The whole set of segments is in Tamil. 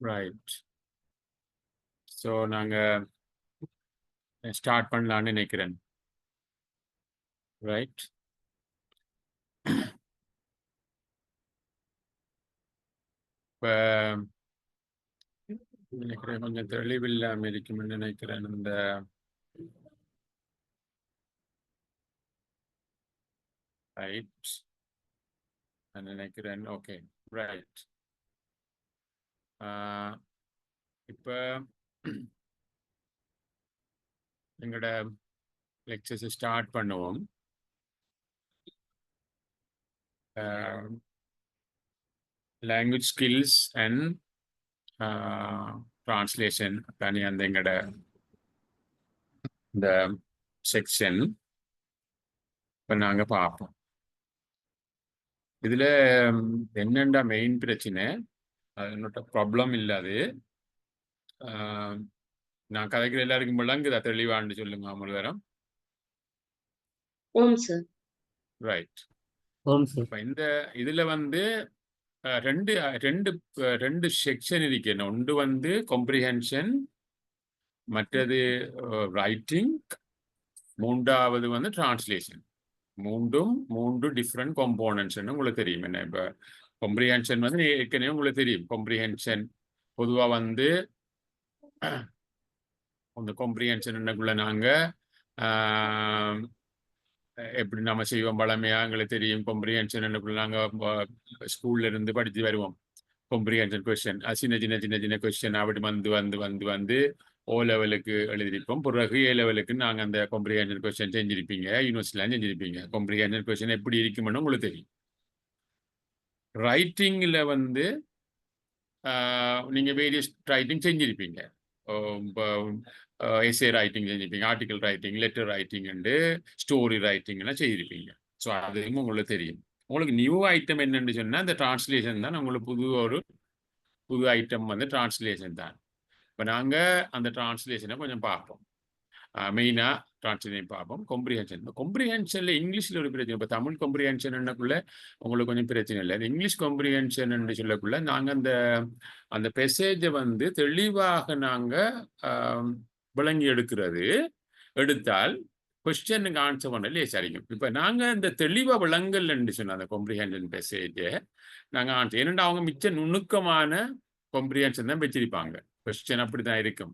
ரைட். ஸோ நாங்கள் ஸ்டார்ட் பண்ணலான்னு நினைக்கிறேன். ரைட். இப்போ நினைக்கிறேன் கொஞ்சம் தெளிவில்லாமல் இருக்கும்னு நினைக்கிறேன். இந்த ரைட் நான் நினைக்கிறேன். Okay, right. இப்போ எங்களோட லெக்சர்ஸ் ஸ்டார்ட் பண்ணுவோம். லாங்குவேஜ் ஸ்கில்ஸ் அண்ட் டிரான்ஸ்லேஷன் தனி அந்த எங்களோட இந்த செக்ஷன் இப்போ நாங்கள் பார்ப்போம். இதில் என்னென்ன மெயின் பிரச்சனை, என்னோட ப்ராப்ளம் இல்லாது நான் கதைக்கிற எல்லாருக்கும் விளங்குதா தெளிவான்னு சொல்லுங்க அமல் வேறம். ஓம் சார். ரைட். ஓம் சார். இப்போ இந்த இதில் வந்து ரெண்டு ரெண்டு ரெண்டு செக்ஷன் இருக்கு. ஒன்று வந்து காம்ப்ரிஹென்ஷன், மற்றது ரைட்டிங், மூன்றாவது வந்து டிரான்ஸ்லேஷன். மூன்று டிஃப்ரெண்ட் காம்போனன்ட்ஸ்ன்னு உங்களுக்கு தெரியும். என்ன இப்போ காம்ப்ரிஹென்ஷன் வந்து ஏற்கனவே உங்களுக்கு தெரியும். காம்ப்ரிஹென்ஷன் பொதுவாக வந்து அந்த காம்ப்ரிஹென்ஷனுக்குள்ள நாங்கள் எப்படி நம்ம செய்வோம் பழமையாக எங்களுக்கு தெரியும். காம்ப்ரிஹென்ஷனுக்குள்ள நாங்கள் ஸ்கூல்ல இருந்து படித்து வருவோம். காம்ப்ரிஹென்ஷன் கொஸ்டின் சின்ன சின்ன சின்ன சின்ன கொஸ்டின் அப்படி வந்து வந்து வந்து வந்து ஓ லெவலுக்கு எழுதியிருப்போம். பிறகு ஏ லெவலுக்கு நாங்கள் அந்த காம்ப்ரிஹென்ஷன் கொஸ்டின் செஞ்சிருப்பீங்க, யூனிவர்சிட்டிலாம் செஞ்சிருப்பீங்க. காம்ப்ரிஹென்ஷன் கொஸ்டின் எப்படி இருக்குமென்னு உங்களுக்கு தெரியும். ரைட்டிங்கில் வந்து நீங்கள் வேரியஸ் ரைட்டிங் செஞ்சிருப்பீங்க. எஸ்ஏ ரைட்டிங் செஞ்சிருப்பீங்க, article writing, letter writing and story ரைட்டிங்லாம் செய்திருப்பீங்க. ஸோ அதுவும் உங்களுக்கு தெரியும். உங்களுக்கு நியூ ஐட்டம் என்னென்னு சொன்னால் அந்த டிரான்ஸ்லேஷன் தான். உங்களுக்கு புது ஐட்டம் வந்து டிரான்ஸ்லேஷன் தான். இப்போ நாங்கள் அந்த டிரான்ஸ்லேஷனை கொஞ்சம் பார்ப்போம். மெயினாக டிரான்ஸ்லேஷன் பார்ப்போம். காம்ப்ரிஹென்ஷனில் இங்கிலீஷில் ஒரு பிரச்சனை. இப்போ தமிழ் காம்ப்ரிஹென்ஷன்னுக்குள்ள உங்களுக்கு கொஞ்சம் பிரச்சனை இல்லை. இந்த இங்கிலீஷ் காம்ப்ரிஹென்ஷன் சொல்லக்குள்ள நாங்கள் அந்த மெசேஜை வந்து தெளிவாக நாங்கள் விளங்கி எடுத்தால் கொஸ்டினுக்கு ஆன்சர் பண்ண லேசாக இருக்கும். இப்போ நாங்கள் இந்த தெளிவாக விளங்கல்ன்னு சொன்ன அந்த காம்ப்ரிஹென்ஷன் மெசேஜை நாங்கள் ஆன்சர், ஏன்னா அவங்க மிச்ச நுணுக்கமான காம்ப்ரிஹென்ஷன் தான் வச்சிருப்பாங்க. கொஸ்டின் அப்படி தான் இருக்கும்.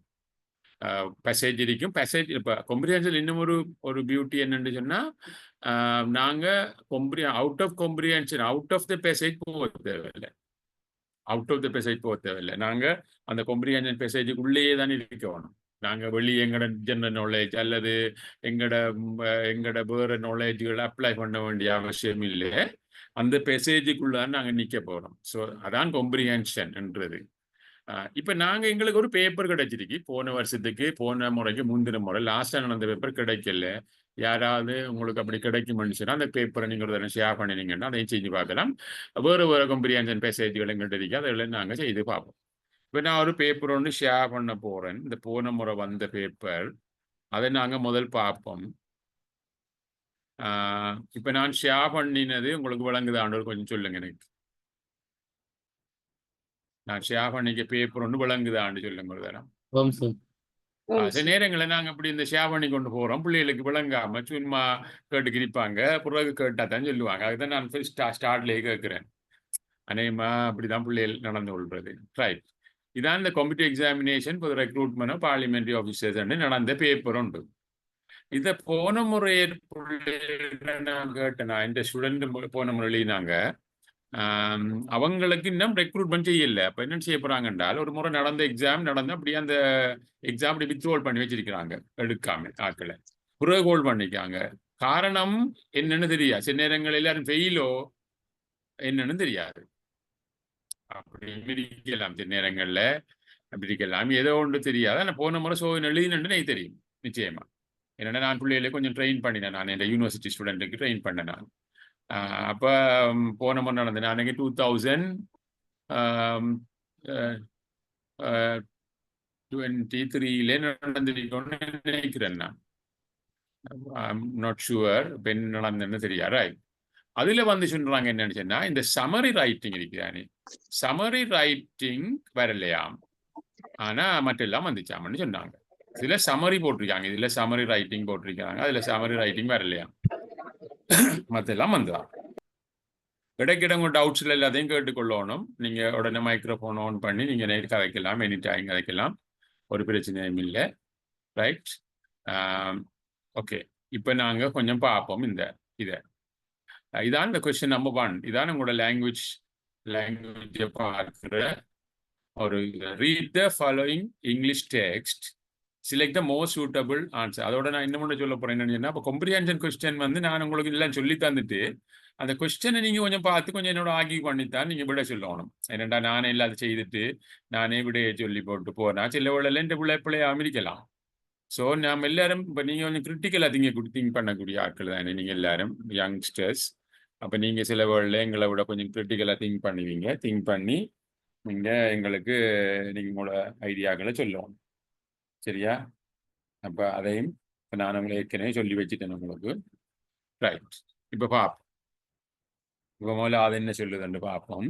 பேசேஜ் இருக்கும். பேசேஜ் இப்போ காம்ப்ரிஹென்ஷன் இன்னும் ஒரு பியூட்டி என்னன்னு சொன்னால் நாங்கள் out of comprehension out of the passage போக தேவையில்லை. நாங்கள் அந்த காம்ப்ரிஹென்ஷன் பேசேஜுக்குள்ளேயே தான் இருக்கணும். நாங்கள் வெளியே எங்களோட ஜெனரல் நாலேஜ் அல்லது எங்களோட வேறு நாலேஜுகளை அப்ளை பண்ண வேண்டிய அவசியம் இல்லை. அந்த பேசேஜுக்குள்ளான் நாங்கள் நிற்க போகிறோம். ஸோ அதான் காம்ப்ரிஹென்ஷன்ன்றது. இப்போ நாங்கள் எங்களுக்கு ஒரு பேப்பர் கிடைச்சிருக்கு. போன முறைக்கு முந்தின முறை லாஸ்ட்டாக நடந்த பேப்பர் கிடைக்கல. யாராவது உங்களுக்கு அப்படி கிடைக்கும்னு சொன்னால் அந்த பேப்பரை நீங்கள் ஒரு தடவை ஷேர் பண்ணினீங்கன்னா அதையும் செஞ்சு பார்க்கலாம். வேறு காம்ப்ரிஹென்ஷன் பேசேஜுகள் எங்கள்கிட்ட இருக்கு, அதில் நாங்கள் செய்து பார்ப்போம். இப்போ நான் ஒரு பேப்பர் ஒன்று ஷேர் பண்ண போகிறேன். இந்த போன முறை வந்த பேப்பர், அதை நாங்கள் முதல் பார்ப்போம். இப்போ நான் ஷேர் பண்ணினது உங்களுக்கு விளங்குதான்னு கொஞ்சம் சொல்லுங்க எனக்கு. நான் ஷேர் பண்ணிக்க பேப்பர் ஒன்று விளங்குதான்னு சொல்லுங்க ஒரு தரம். சில நேரங்களில் நாங்கள் அப்படி இந்த ஷேர் பண்ணி கொண்டு போகிறோம். பிள்ளைகளுக்கு விளங்காமல் சும்மா கேட்டுக்கிறிப்பாங்க. பிறகு கேட்டால் தான் சொல்லுவாங்க. அதுதான் நான் ஸ்டார்ட்லேயே கேட்குறேன். அநேகமாக அப்படி தான் பிள்ளைகள் நடந்து கொள்வது. ரைட். இதான் இந்த காம்படிட்டிவ் எக்ஸாமினேஷன் இப்போ ரெக்ரூட்மெண்ட் பார்லிமெண்ட்ரி ஆஃபீஸர்ஸ் நடந்த பேப்பர் உண்டு. இதை போன முறை நான் கேட்டேன். இந்த ஸ்டூடெண்ட் போன முறை எழுதினாங்க. அவங்களுக்கு இன்னும் ரெக்ரூட்மெண்ட் செய்யலை. அப்போ என்ன செய்ய போகிறாங்க என்றால், ஒரு முறை நடந்த எக்ஸாம் அப்படியே அந்த எக்ஸாம் அப்படி வித்ரோல் பண்ணி வச்சிருக்கிறாங்க, எடுக்காம ஆட்களை பிறகு ஹோல்ட் பண்ணிக்காங்க. காரணம் என்னன்னு தெரியாது. சில நேரங்கள் எல்லாரும் ஃபெயிலோ என்னன்னு தெரியாது. அப்படி இருக்கலாம், சில நேரங்களில் அப்படி இருக்கலாம், ஏதோ ஒன்று தெரியாது. ஆனால் போன முறை எழுதினு எனக்கு தெரியும் நிச்சயமா. என்னென்னா நான் பிள்ளைகளே கொஞ்சம் ட்ரெயின் பண்ணினேன். நான் என் யூனிவர்சிட்டி ஸ்டூடெண்ட்டுக்கு ட்ரெயின் பண்ணேன் நான். அப்போ போன முறை நடந்தேன். நான் 2023 நடந்திருக்கோன்னு நினைக்கிறேன். நான் நாட் ஷுவர் பெண் நடந்தேன்னு தெரியாது. அதுல வந்து சொல்றாங்க என்னன்னு சொன்னா இந்த சமரி ரைட்டிங் இருக்கிறானே, சமரி ரைட்டிங் வரலையாம், ஆனா மற்றெல்லாம் வந்துச்சாமன்னு சொன்னாங்க. இதுல சமரி போட்டிருக்காங்க, இதுல சமரி ரைட்டிங் போட்டிருக்காங்க, அதுல சமரி ரைட்டிங் வரலையாம், மற்றெல்லாம் வந்துதான். இடைக்கிட உங்க டவுட்ஸ்ல எல்லாத்தையும் கேட்டுக்கொள்ளணும். நீங்க உடனே மைக்ரோஃபோன் ஆன் பண்ணி நீங்க நைட் கதைக்கலாம், எனி டைம் கதைக்கலாம், ஒரு பிரச்சனையும் இல்லை. Right, okay. இப்போ நாங்க கொஞ்சம் பார்ப்போம் இந்த இதை. இதான் இந்த கொஸ்டின் நம்பர் 1. இதான் உங்களோட லாங்குவேஜ் பார்க்குற ஒரு read the following English text, select the most suitable answer. அதோட நான் இன்னும் சொல்ல போறேன் என்னன்னு, இப்போ கொம்ப்ரிஹென்ஷன் கொஸ்டின் வந்து நான் உங்களுக்கு எல்லாம் சொல்லி தந்துட்டு அந்த கொஸ்டினை நீங்க கொஞ்சம் பார்த்து கொஞ்சம் என்னோட ஆகி பண்ணித்தான் நீங்க விட சொல்லணும். ஏன்னா நானே இல்லாத செய்துட்டு நானே விடைய சொல்லி போட்டு போனா சில வேளையில இந்த பிள்ளையாம இருக்கலாம். ஸோ நாம் எல்லாரும் இப்போ நீங்கள் கொஞ்சம் கிரிட்டிக்கலாக திங்க் பண்ணக்கூடிய ஆட்கள் தானே நீங்கள் எல்லாரும் யங்ஸ்டர்ஸ். அப்போ நீங்கள் சில வேளையில எங்களை விட கொஞ்சம் கிரிட்டிக்கலாக திங்க் பண்ணுவீங்க. திங்க் பண்ணி நீங்கள் எங்களுக்கு நீங்கள் உங்களோட ஐடியாக்களை சொல்லணும், சரியா? அப்போ அதையும் நான் உங்களை ஏற்கனவே சொல்லி வச்சுட்டேன் உங்களுக்கு. ரைட், இப்போ பார்ப்போம். இப்போ முதல்ல அது என்ன சொல்லுதுன்னு பார்ப்போம்.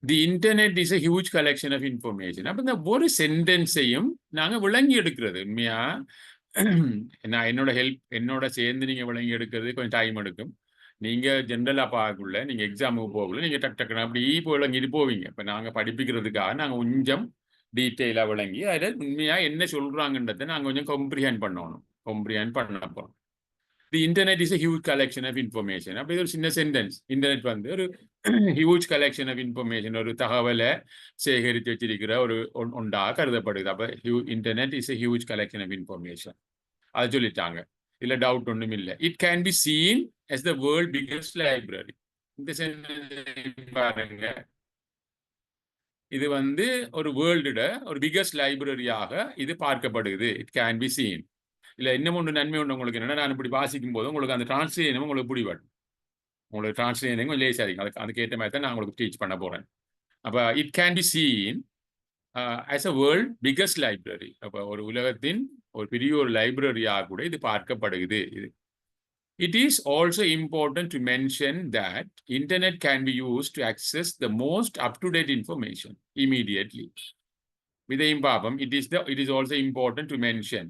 தி internet is a huge collection of information. அப்போ இந்த ஒரு சென்டென்ஸையும் நாங்கள் விளங்கி எடுக்கிறது உண்மையா நான் என்னோட சேர்ந்து நீங்கள் விளங்கி எடுக்கிறது கொஞ்சம் டைம் எடுக்கும். நீங்கள் ஜென்ரலாக பார்க்கக்குள்ள நீங்கள் எக்ஸாமுக்கு போகக்குள்ள நீங்கள் டக்குன்னு அப்படி விளங்கிட்டு போவீங்க. இப்போ நாங்கள் படிப்பிக்கிறதுக்காக நாங்கள் கொஞ்சம் டீட்டெயிலாக விளங்கி அதில் உண்மையாக என்ன சொல்கிறாங்கன்றதை நாங்கள் கொஞ்சம் கம்ப்ரிஹெண்ட் பண்ணப்போம். The internet is a huge collection of information. அப்போ இது ஒரு சின்ன சென்டென்ஸ். இன்டர்நெட் வந்து ஒரு ஹியூஜ் கலெக்ஷன் ஆஃப் இன்ஃபர்மேஷன், ஒரு தகவலை சேகரித்து வச்சிருக்கிற ஒரு ஒன்றாக கருதப்படுது. அப்போ internet is a huge collection of information. அது சொல்லிட்டாங்க, இல்லை டவுட் ஒன்றும் இல்லை. It can be seen as the world biggest library. இந்த சென்டென்ஸ் பாருங்க, இது வந்து ஒரு வேர்ல்டுட ஒரு பிகஸ்ட் லைப்ரரியாக இது பார்க்கப்படுது. It can be seen. இல்லை இன்னும் ஒன்று நன்மை ஒன்று உங்களுக்கு என்னன்னா, நான் இப்படி வாசிக்கும் போது உங்களுக்கு அந்த டிரான்ஸ்லேஷனும் உங்களுக்கு பிடிபடும். உங்களுக்கு டிரான்ஸ்லேஷன் கொஞ்சம் லேசாக இருக்கும். அதுக்கேற்ற மாதிரி தான் நான் உங்களுக்கு டீச் பண்ண போகிறேன். அப்போ it can be seen as a world biggest library. அப்போ ஒரு உலகத்தின் ஒரு பெரிய ஒரு லைப்ரரியாக கூட இது பார்க்கப்படுகிறது. இது It is also important to mention that internet can be used to access the most up-to-date information immediately. இதையும் பார்ப்போம். It is also important to mention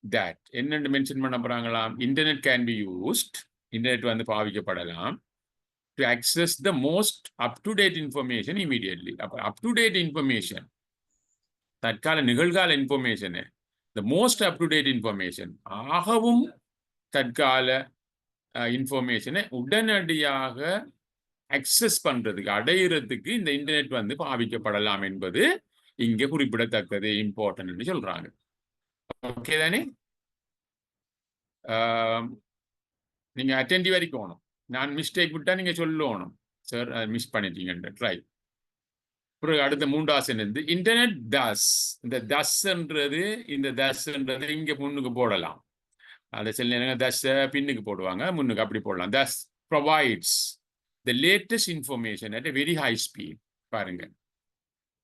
that என்னென்னு மென்ஷன் பண்ண போறாங்களாம், internet can be used, internet வந்து பாவிக்கப்படலாம், to access the most up-to-date information immediately. அப்போ up-to-date information, தற்கால நிகழ்கால information, the most up-to-date information, ஆகவும் தற்கால இன்ஃபர்மேஷனை உடனடியாக அக்சஸ் பண்றதுக்கு அடையிறதுக்கு இந்த இன்டர்நெட் வந்து பாவிக்கப்படலாம் என்பது இங்கே குறிப்பிடத்தக்கது, இம்பார்ட்டன்ட் சொல்றாங்க. ஓகே தானே? நீங்க அட்டென்டிவ் வரைக்கும் நான் மிஸ்டேக் விட்டா நீங்க சொல்லணும், சார் மிஸ் பண்ணிட்டீங்க. ட்ரை. அடுத்த 3வது சென்டென்ஸ், இன்டர்நெட் தஸ். இந்த தஸ்ன்றது இங்க முன்னுக்கு போடலாம். அந்த சில நேரங்கள் தஸ் பின்னுக்கு போடுவாங்க, முன்னுக்கு அப்படி போடலாம். Thus provides the latest information at a very high speed. பாருங்க,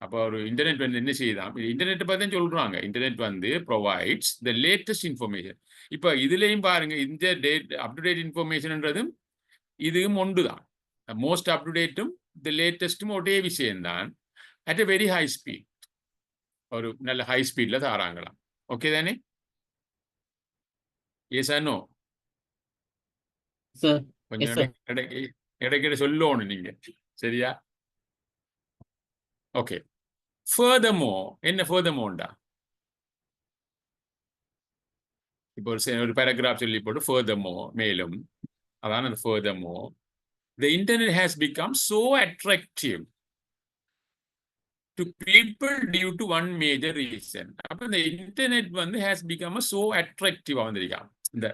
அப்போ ஒரு இன்டர்நெட் வந்து என்ன செய்யுதான், இன்டர்நெட் பற்றி தான் சொல்றாங்க. இன்டர்நெட் வந்து ப்ரொவைட்ஸ் த லேட்டஸ்ட் இன்ஃபர்மேஷன். இப்போ இதுலேயும் பாருங்க, இந்த அப்டுடேட் இன்ஃபர்மேஷன்ன்றதும் இதுவும் ஒன்று தான். மோஸ்ட் அப்டுடேட்டும் த லேட்டஸ்ட்டும் ஒரே விஷயம்தான், at a very high speed. ஒரு நல்ல ஹை ஸ்பீடில் தாராங்களாம். ஓகே தானே? Yes or no? கொஞ்சம் இடைக்கிட சொல்லணும் நீங்க, சரியா? ஓகே. furthermore, என்ன furthermoreண்டா? இப்போ ஒரு பேராகிராஃப் சொல்லி போட்டு furthermore, மேலும், அதான் அந்த furthermore. The internet has become so attractive to people due to one major reason. அப்ப இந்த இன்டர்நெட் வந்து has become so attractive வந்திருக்கான். இந்த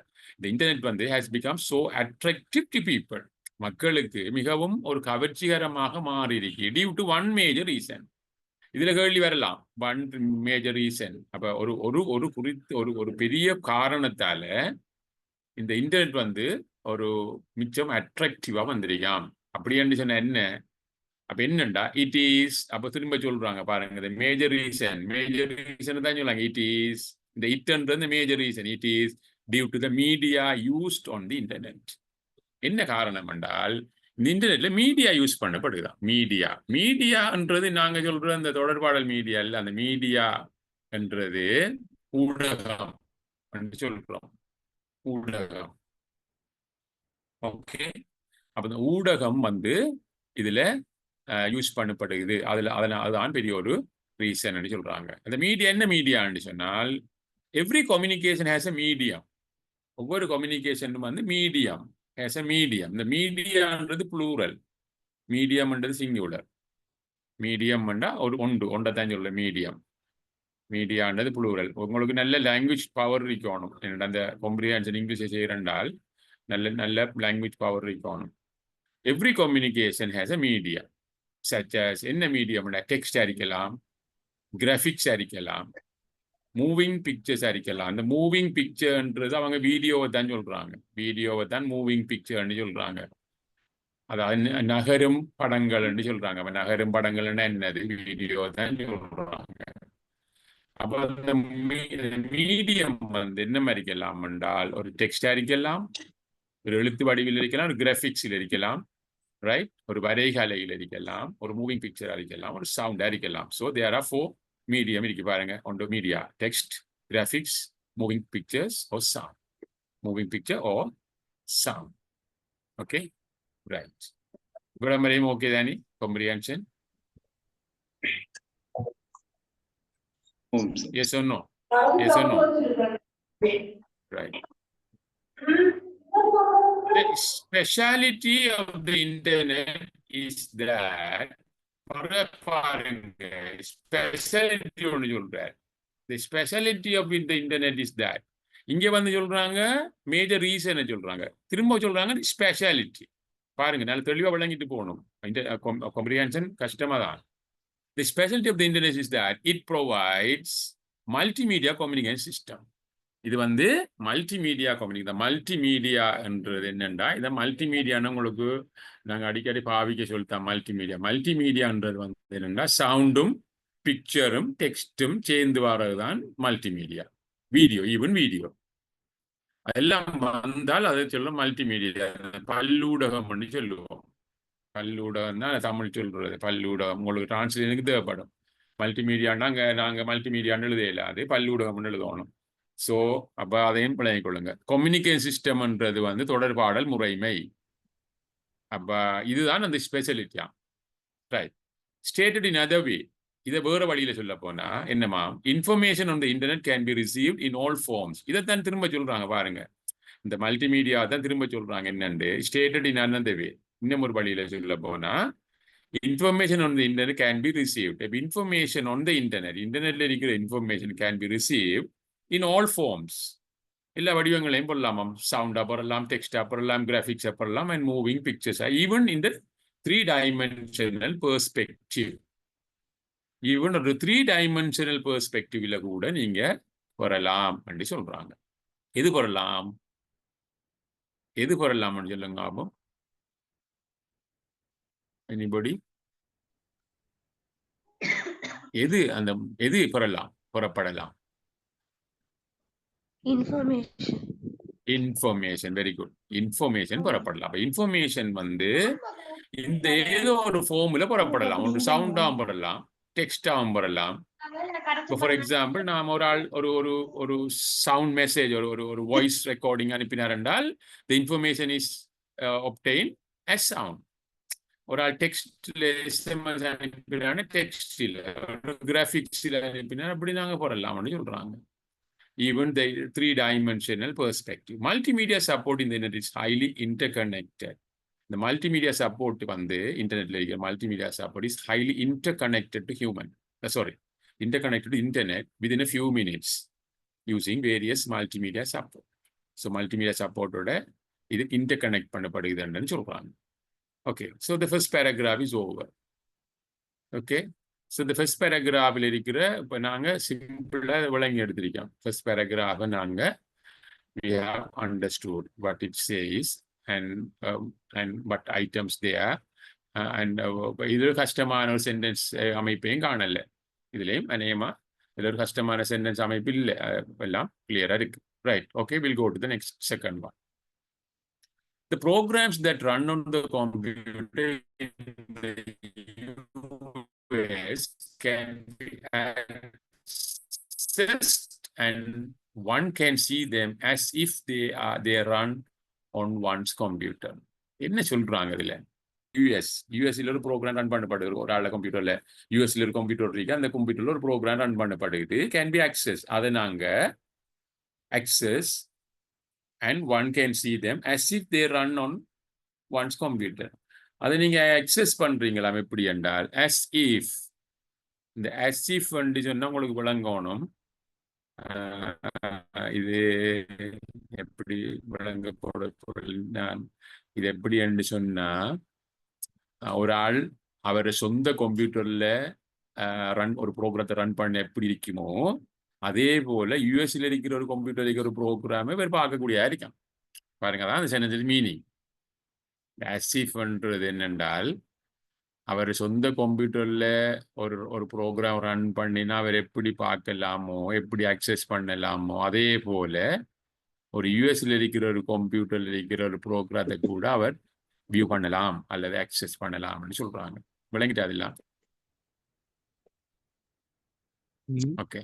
இன்டர்நெட் வந்து has become so attractive to people. மக்களுக்கு மிகவும் ஒரு கவர்ச்சிகரமாக மாறி இருக்கு. Due to one major reason. இதுல கேள்வி வரலாம், ஒன் மேஜர் ரீசன். அப்ப ஒரு பெரிய காரணத்தால இந்த இன்டர்நெட் வந்து ஒரு மிச்சம் அட்ராக்டிவா வந்திருக்காம். அப்படி என்று சொன்ன என்ன? அப்ப என்னண்டா, இட் இஸ். அப்ப திரும்ப சொல்றாங்க பாருங்க, மேஜர் ரீசன் தான் சொல்றாங்க. இட் இஸ், இந்த இட்ன்றது major reason. It is due to the media used on the internet. என்ன காரணம் என்றால் இந்த இன்டர்நெட்ல மீடியா யூஸ் பண்ணப்படுதுதான். மீடியான்றது நாங்க சொல்ற அந்த தொடர்பாடல் மீடியா இல்ல, அந்த மீடியா என்றது ஊடகம் என்று சொல்றோம். ஊடகம். ஓகே. அப்ப இந்த ஊடகம் வந்து இதுல யூஸ் பண்ணப்படுது. அதுதான் பெரிய ஒரு ரீசன் சொல்றாங்க. அந்த மீடியா என்ன மீடியான்னு சொன்னால் every communication has a medium. ஒவ்வொரு கம்யூனிகேஷனும் வந்து மீடியம் ஹேஸ் அ மீடியம். இந்த மீடியான்றது ப்ளூரல், மீடியம்ன்றது சிங்குலர். மீடியம் ஒரு ஒன்றைத்தான் சொல்ல மீடியம். மீடியான்றது ப்ளூரல். உங்களுக்கு நல்ல லாங்குவேஜ் பவர் இருக்கணும். என்னோட அந்த காம்ப்ரிஹென்ஷன் இங்கிலீஷை செய்யறண்டால் நல்ல நல்ல லாங்குவேஜ் பவர் இருக்கணும். Every communication has a medium. Such as என்ன மீடியம்னா டெக்ஸ்ட் அரிக்கலாம், கிராஃபிக்ஸ் அரிக்கலாம், மூவிங் பிக்சர்ஸ் அரிக்கலாம். அந்த மூவிங் பிக்சர்ன்றது அவங்க வீடியோவை தான் சொல்றாங்க. வீடியோவை தான் மூவிங் பிக்சர்ன்னு சொல்றாங்க. அதாவது நகரும் படங்கள்னு சொல்றாங்க. நகரும் படங்கள்னா என்னது? வீடியோ தான் சொல்றாங்க. அப்ப அந்த மீடியம் வந்து என்ன மாதிரி இருக்கலாம் என்றால் ஒரு டெக்ஸ்ட் அரிக்கலாம், ஒரு எழுத்து வடிவில் இருக்கலாம், ஒரு கிராஃபிக்ஸில் இருக்கலாம், ரைட்? ஒரு வரைகலையில் இருக்கலாம், ஒரு மூவிங் பிக்சர் அரிக்கலாம், ஒரு சவுண்ட் அரிக்கலாம். ஸோ தேர் ஆர் 4 மீடியம் இருக்கு பாருங்க. ஒன்று media text, graphics, moving pictures or sound. Moving picture or sound. Okay, right. இவ்வளவு வரையும் ஓகே தானே? Comprehension? Yes or no? Yes or no? Right. The speciality of the internet is that speciality ஒன்று சொல்றார். The speciality of the internet is that. இங்க வந்து சொல்றாங்க மேஜர் ரீசன் சொல்றாங்க, திரும்ப சொல்றாங்க ஸ்பெஷாலிட்டி. பாருங்க, நல்ல தெளிவா விளங்கிட்டு போகணும். காம்ப்ரிஹென்ஷன் கஷ்டமா தான். The specialty of the internet is that it provides multimedia communication system. இது வந்து மல்டிமீடியா கம்யூனிகேஷன். மல்டிமீடியா என்றது என்னண்டா, இதை மல்டிமீடியான்னு உங்களுக்கு நாங்கள் அடிக்கடி பாவிக்க சொல்லித்தோம். மல்டிமீடியான்றது வந்து என்னென்னா சவுண்டும் பிக்சரும் டெக்ஸ்டும் சேர்ந்து வர்றதுதான் மல்டிமீடியா. வீடியோ, ஈவன் வீடியோ எல்லாம் வந்தால் அதை சொல்லும் மல்டிமீடியா. பல்லூடகம் பண்ணி சொல்லுவோம். பல்லூடகம் தான் தமிழ் சொல்றது. பல்லூடகம் உங்களுக்கு டிரான்ஸ்லேஷனுக்கு தேவைப்படும். மல்டிமீடியான்னா நாங்கள் மல்டிமீடியான்னு எழுதையில, அது பல்லூடகம்னு எழுதணும். ஸோ அப்போ அதையும் விளங்கிக் கொள்ளுங்க. கம்யூனிகேஷன் சிஸ்டம்ன்றது வந்து தொடர்பாடல் முறைமை. அப்போ இதுதான் அந்த ஸ்பெஷலிட்டியா. Right. Stated in other way, இதை வேற வழியில சொல்ல போனா என்னமா, information on the internet can be received in all forms. இதைத்தான் திரும்ப சொல்றாங்க பாருங்க. இந்த மல்டிமீடியா தான் திரும்ப சொல்றாங்க என்னன்னு, ஸ்டேட்டட் இன் another way. இன்னும் ஒரு வழியில சொல்ல போனா information on the internet can be received. Information on the internet, இன்டர்நெட்ல இருக்கிற information can be received in all forms. எல்லா வடிவங்களையும் போடலாம். சவுண்டா போடலாம், டெக்ஸ்டா போடலாம், கிராஃபிக்ஸா போடலாம், and moving pictures, even in the 3-dimensional perspective. Even ஒரு 3-dimensional பெர்ஸ்பெக்டிவ்ல கூட நீங்க வரலாம் அப்படி சொல்றாங்க. எது வரலாம்? எது வரலாம்னு சொல்லுங்க. ஆகும் எனிபடி? எது பெறலாம், புறப்படலாம்? இன்ஃபர்மேஷன். Very good. இன்ஃபர்மேஷன் புறப்படலாம். அப்ப இன்ஃபர்மேஷன் வந்து இந்த ஏதோ ஒரு ஃபார்ம்ல புறப்படலாம். ஒரு சவுண்டாகவும் பெறலாம், டெக்ஸ்டாகவும் பெறலாம். இப்போ ஃபார் எக்ஸாம்பிள் நாம் ஒரு ஆள் ஒரு சவுண்ட் மெசேஜ், ஒரு வாய்ஸ் ரெக்கார்டிங் அனுப்பினார் என்றால் தி information is obtained as sound. ஒரு ஆள் டெக்ஸ்ட்ல எஸ்எம்எஸ் அனுப்பினார், டெக்ஸ்டில், கிராஃபிக்ஸில் அனுப்பினார், அப்படி நாங்கள் போடலாம்னு சொல்றாங்க. Even the 3-dimensional perspective. Multimedia support in the internet is highly interconnected. The multimedia support வந்து இன்டர்நெட்ல இருக்கிற multimedia support is highly interconnected to human. Interconnected to internet within a few minutes using various multimedia support. So multimedia support ஓட இது interconnect பண்ணப்படுதுன்னு சொல்றாங்க. Okay, so the first paragraph is over. Okay. So the first paragraph இருக்கிற இப்போ நாங்கள் சிம்பிளாக விளங்கி எடுத்திருக்கோம். ஃபர்ஸ்ட் பேராகிராஃப் நாங்கள் we have understood what it says and what items they are and இது கஷ்டமான ஒரு சென்டென்ஸ் அமைப்பையும் காணல. இதுலேயும் அநேகமாக இதில் ஒரு கஷ்டமான சென்டென்ஸ் அமைப்பு இல்லை, எல்லாம் கிளியராக இருக்கு. Right. Okay, will go to the next second one. The programs that run on the computer in the US can be accessed and one can see them as if they run on one's computer. என்ன சொல்றாங்க இதுல? யூஎஸ்ல ஒரு ப்ரோக்ராம் ரன் பண்ணப்படுது. ஒரு ஆள கம்ப்யூட்டர்ல யூஎஸ்ல ஒரு கம்ப்யூட்டர் இருக்கு, அந்த கம்ப்யூட்டர்ல ஒரு ப்ரோக்ராம் ரன் பண்ணப்படுது. Can be access. அதை நாங்க access and one can see them as if they run on one's computer. அதை நீங்க அக்சஸ் பண்றீங்களா எப்படி என்றால் as if. இந்த as if சொன்னா உங்களுக்கு விளங்கணும். இது எப்படி விளங்கப்போட பொருள் நான் இது எப்படி என்று சொன்னா, ஒரு ஆள் அவர் சொந்த கம்ப்யூட்டர்ல ஒரு ப்ரோக்ராத்தை ரன் பண்ண எப்படி இருக்குமோ அதே போல யூஎஸ்ல இருக்கிற ஒரு கம்ப்யூட்டர் இருக்கிற ஒரு ப்ரோக்ராமை இவர் பார்க்கக்கூடியதா இருக்கான். பாருங்க, அதான் அந்த சென்டென்ஸ் மீனிங். ஆசிஃப்ன்றது என்னென்றால் அவர் சொந்த கம்ப்யூட்டர்ல ஒரு ப்ரோக்ராம் ரன் பண்ணினா அவர் எப்படி பார்க்கலாமோ, எப்படி அக்சஸ் பண்ணலாமோ, அதே போல ஒரு யூஎஸ்ல இருக்கிற ஒரு கம்ப்யூட்டர்ல இருக்கிற ஒரு ப்ரோக்ராத்தை கூட அவர் வியூ பண்ணலாம் அல்லது அக்சஸ் பண்ணலாம்னு சொல்றாங்க. விளங்கிட்டா அதெல்லாம்? ஓகே,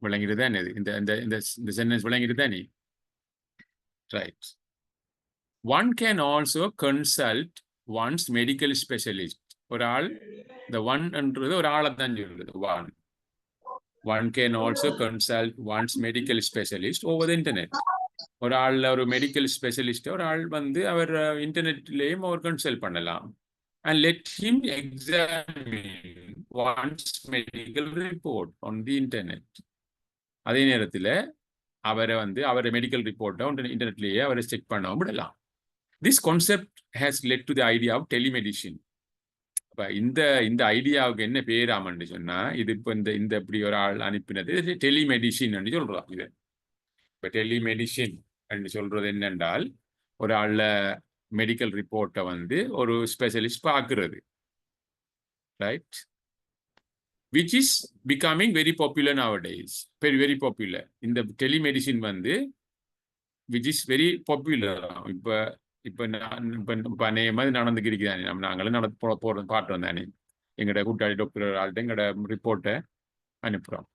விளங்கிட்டு தானே இந்த இந்த சென்டென்ஸ் விளங்கிட்டு தானே? Right. One can also consult one's medical specialist. ஒரு ஆள், இந்த ஒன்ன்றது ஒரு ஆளை தான் சொல்றது. One can also consult one's medical specialist over the internet. ஒரு ஆள், ஒரு மெடிக்கல் ஸ்பெஷலிஸ்ட் ஒரு ஆள் அவர் இன்டர்நெட்லேயும் அவர் கன்சல்ட் பண்ணலாம். And let him examine one's medical report on the internet. அதே நேரத்தில் அவரை அவரை மெடிக்கல் ரிப்போர்ட்டை இன்டர்நெட்லேயே அவரை செக் பண்ணவும் விடலாம். This concept has led to the idea of telemedicine. அப்போ இந்த ஐடியாவுக்கு என்ன பேராமன்னு சொன்னா, இது இப்போ இந்த இப்படி ஒரு ஆள் அனுப்பினது டெலிமெடிசின் சொல்றோம். இது இப்போ டெலிமெடிசின் சொல்றது என்னென்றால், ஒரு ஆள்ல மெடிக்கல் ரிப்போர்ட்டை ஒரு ஸ்பெஷலிஸ்ட் பார்க்கறது. Right. which is becoming very popular nowadays. Very, very popular. இந்த telemedicine which is very popular. இப்போ அநேக மாதிரி நடந்துக்கிறிக்குதானே, நாங்களும் பாட்டு வந்தானே, எங்களோட கூட்டாளி டாக்டர் ஆள்கிட்ட எங்களோட ரிப்போர்ட்டை அனுப்புகிறோம்.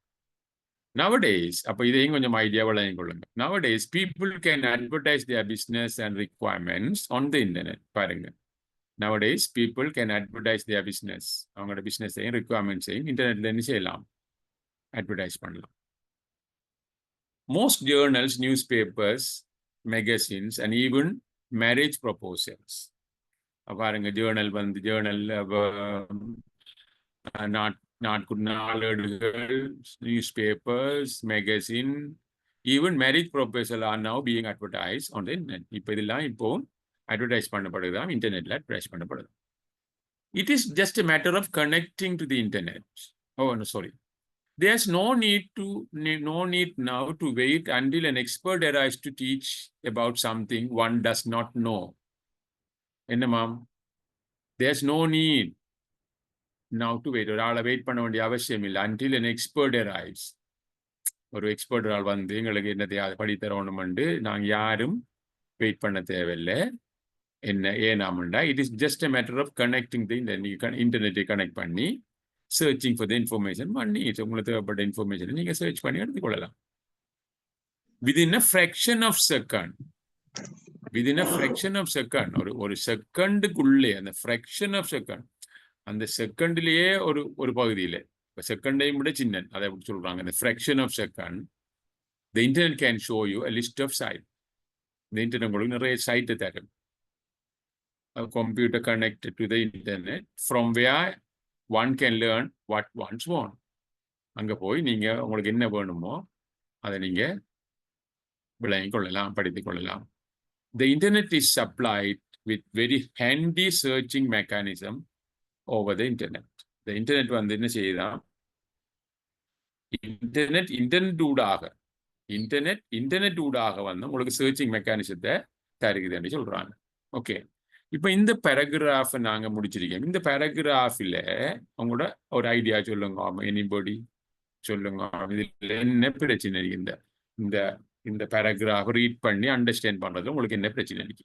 Nowadays, அப்போ இதையும் கொஞ்சம் ஐடியா வழங்கி கொள்ளுங்க. Nowadays, people can advertise their business and requirements on the internet. பாருங்க, nowadays people can advertise their business, அவங்களோட பிஸ்னஸையும் ரிக்வயர்மெண்ட்ஸையும் இன்டர்நெட்ல என்ன செய்யலாம், அட்வர்டைஸ் பண்ணலாம். Most journals, newspapers, magazines and even marriage proposals. பாருங்க, ஜேர்னல் நாளேடுகள், newspapers, magazine, even marriage proposal are now being advertise on the internet. இப்போ இதெல்லாம் இப்போ அட்வர்டைஸ் பண்ணப்படுதுதான், இன்டர்நெட்ல அட்வர்டைஸ் பண்ணப்படுது. It is just a matter of connecting to the internet. Oh no, sorry. There's no need now to wait until an expert arrives to teach about something one does not know. என்ன ma'am? There's no need now to wait. ஒரு ஆளை வெயிட் பண்ண வேண்டிய அவசியம் இல்லை. until an expert arrives. ஒரு எக்ஸ்பர்ட் ஆள் எங்களுக்கு என்னத்தையாவது படித்தரணும்னு நாங்கள் யாரும் வெயிட் பண்ண தேவையில்லை. ஏனாமண்டா it is just a matter of connecting the இன்டர்நெட்டை கனெக்ட் பண்ணி searching for the information பண்ணி உங்களுக்கு தேவைப்பட்ட இன்ஃபர்மேஷனை நீங்கள் சர்ச் பண்ணி எடுத்துக்கொள்ளலாம். within a fraction of second. ஒரு செகண்டுக்குள்ளே, அந்த fraction of second, அந்த செகண்ட்லேயே ஒரு பகுதியில், இப்போ செகண்டையும் விட சின்ன, அதை எப்படி சொல்கிறாங்க, இந்த fraction of second, the internet can show you a list of sites. இந்த இன்டர்நெட் உங்களுக்கு நிறைய சைட்டை தரும். A computer connected to the internet from where one can learn what one's want. அங்கே போய் நீங்கள் உங்களுக்கு என்ன வேணுமோ அதை நீங்கள் விளங்கிக் கொள்ளலாம், படித்துக் கொள்ளலாம். The internet is supplied with very handy searching mechanism over the internet. The internet என்ன செய்யுதான், இன்டர்நெட் ஊடாக உங்களுக்கு சர்ச்சிங் மெக்கானிசத்தை தருகுதுன்னு சொல்றாங்க. ஓகே, இப்போ இந்த பேராகிராஃபை நாங்கள் முடிச்சிருக்கோம். இந்த பேராகிராஃபில் அவங்களோட ஒரு ஐடியா சொல்லுங்க, எனிபடி சொல்லுங்க, இதில் என்ன பிரச்சனை இந்த இந்த பேராகிராஃப் ரீட் பண்ணி அண்டர்ஸ்டாண்ட் பண்றது உங்களுக்கு என்ன பிரச்சனை இருக்கு?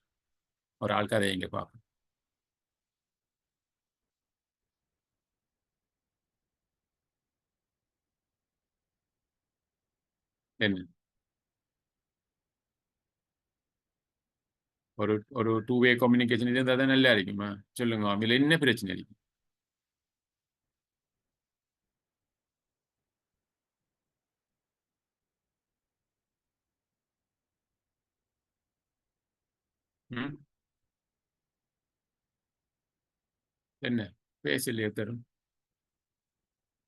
ஒரு ஆள் கதையை இங்க பார்ப்போம். என்ன ஒரு ஒரு டூ வே கம்யூனிகேஷன் இருந்தால் தான் நல்லா இருக்குமா? சொல்லுங்க, அதில் என்ன பிரச்சனை இருக்கு? ம் என்ன பேசலையே தரும்?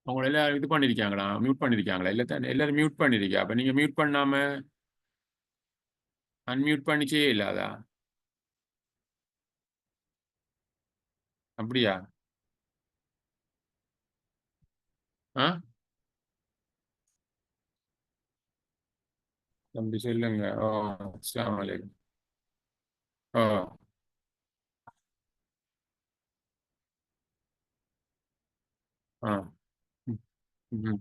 அவங்க எல்லாரும் இது பண்ணியிருக்காங்களா? மியூட் பண்ணியிருக்காங்களா? இல்லை தானே, எல்லாரும் மியூட் பண்ணியிருக்கா. அப்போ நீங்கள் மியூட் பண்ணாம அன்மியூட் பண்ணிச்சே இல்லாதா? அப்படியா? ஆ தம்பி சொல்லுங்க. ஓ, அஸ்ஸலாமு அலைக்கும். ஓ, ஆ, ம், ம்,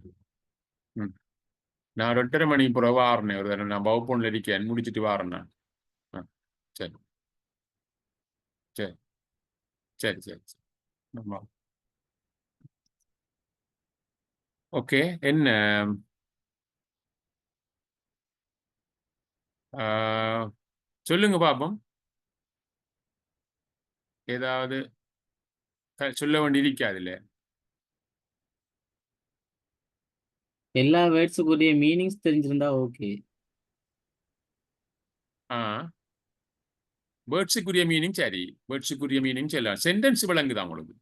ம். நான் 2:30 மணிக்கு பிறகு வாரேன். ஒரு தடவை நான் பவுப்பொண்ணில் இருக்கேன், முடிச்சிட்டு வாரேன் நான். ஆ, சரி சரி சரி சரி சரி. ஆமா. ஓகே. என்ன ஆ, சொல்லுங்க பாப்போம். ஏதாவது சொல்ல வேண்டி இருக்காது இல்லை? எல்லா வேர்ட்ஸுக்குரிய மீனிங்ஸ் தெரிஞ்சிருந்தா ஓகே. ஆ, வேர்ட்ஸுக்குரிய மீனிங் சரி, வேர்ட்ஸுக்குரிய மீனிங் சொல்லலாம். சென்டென்ஸ் விளங்குதா உங்களுக்கு?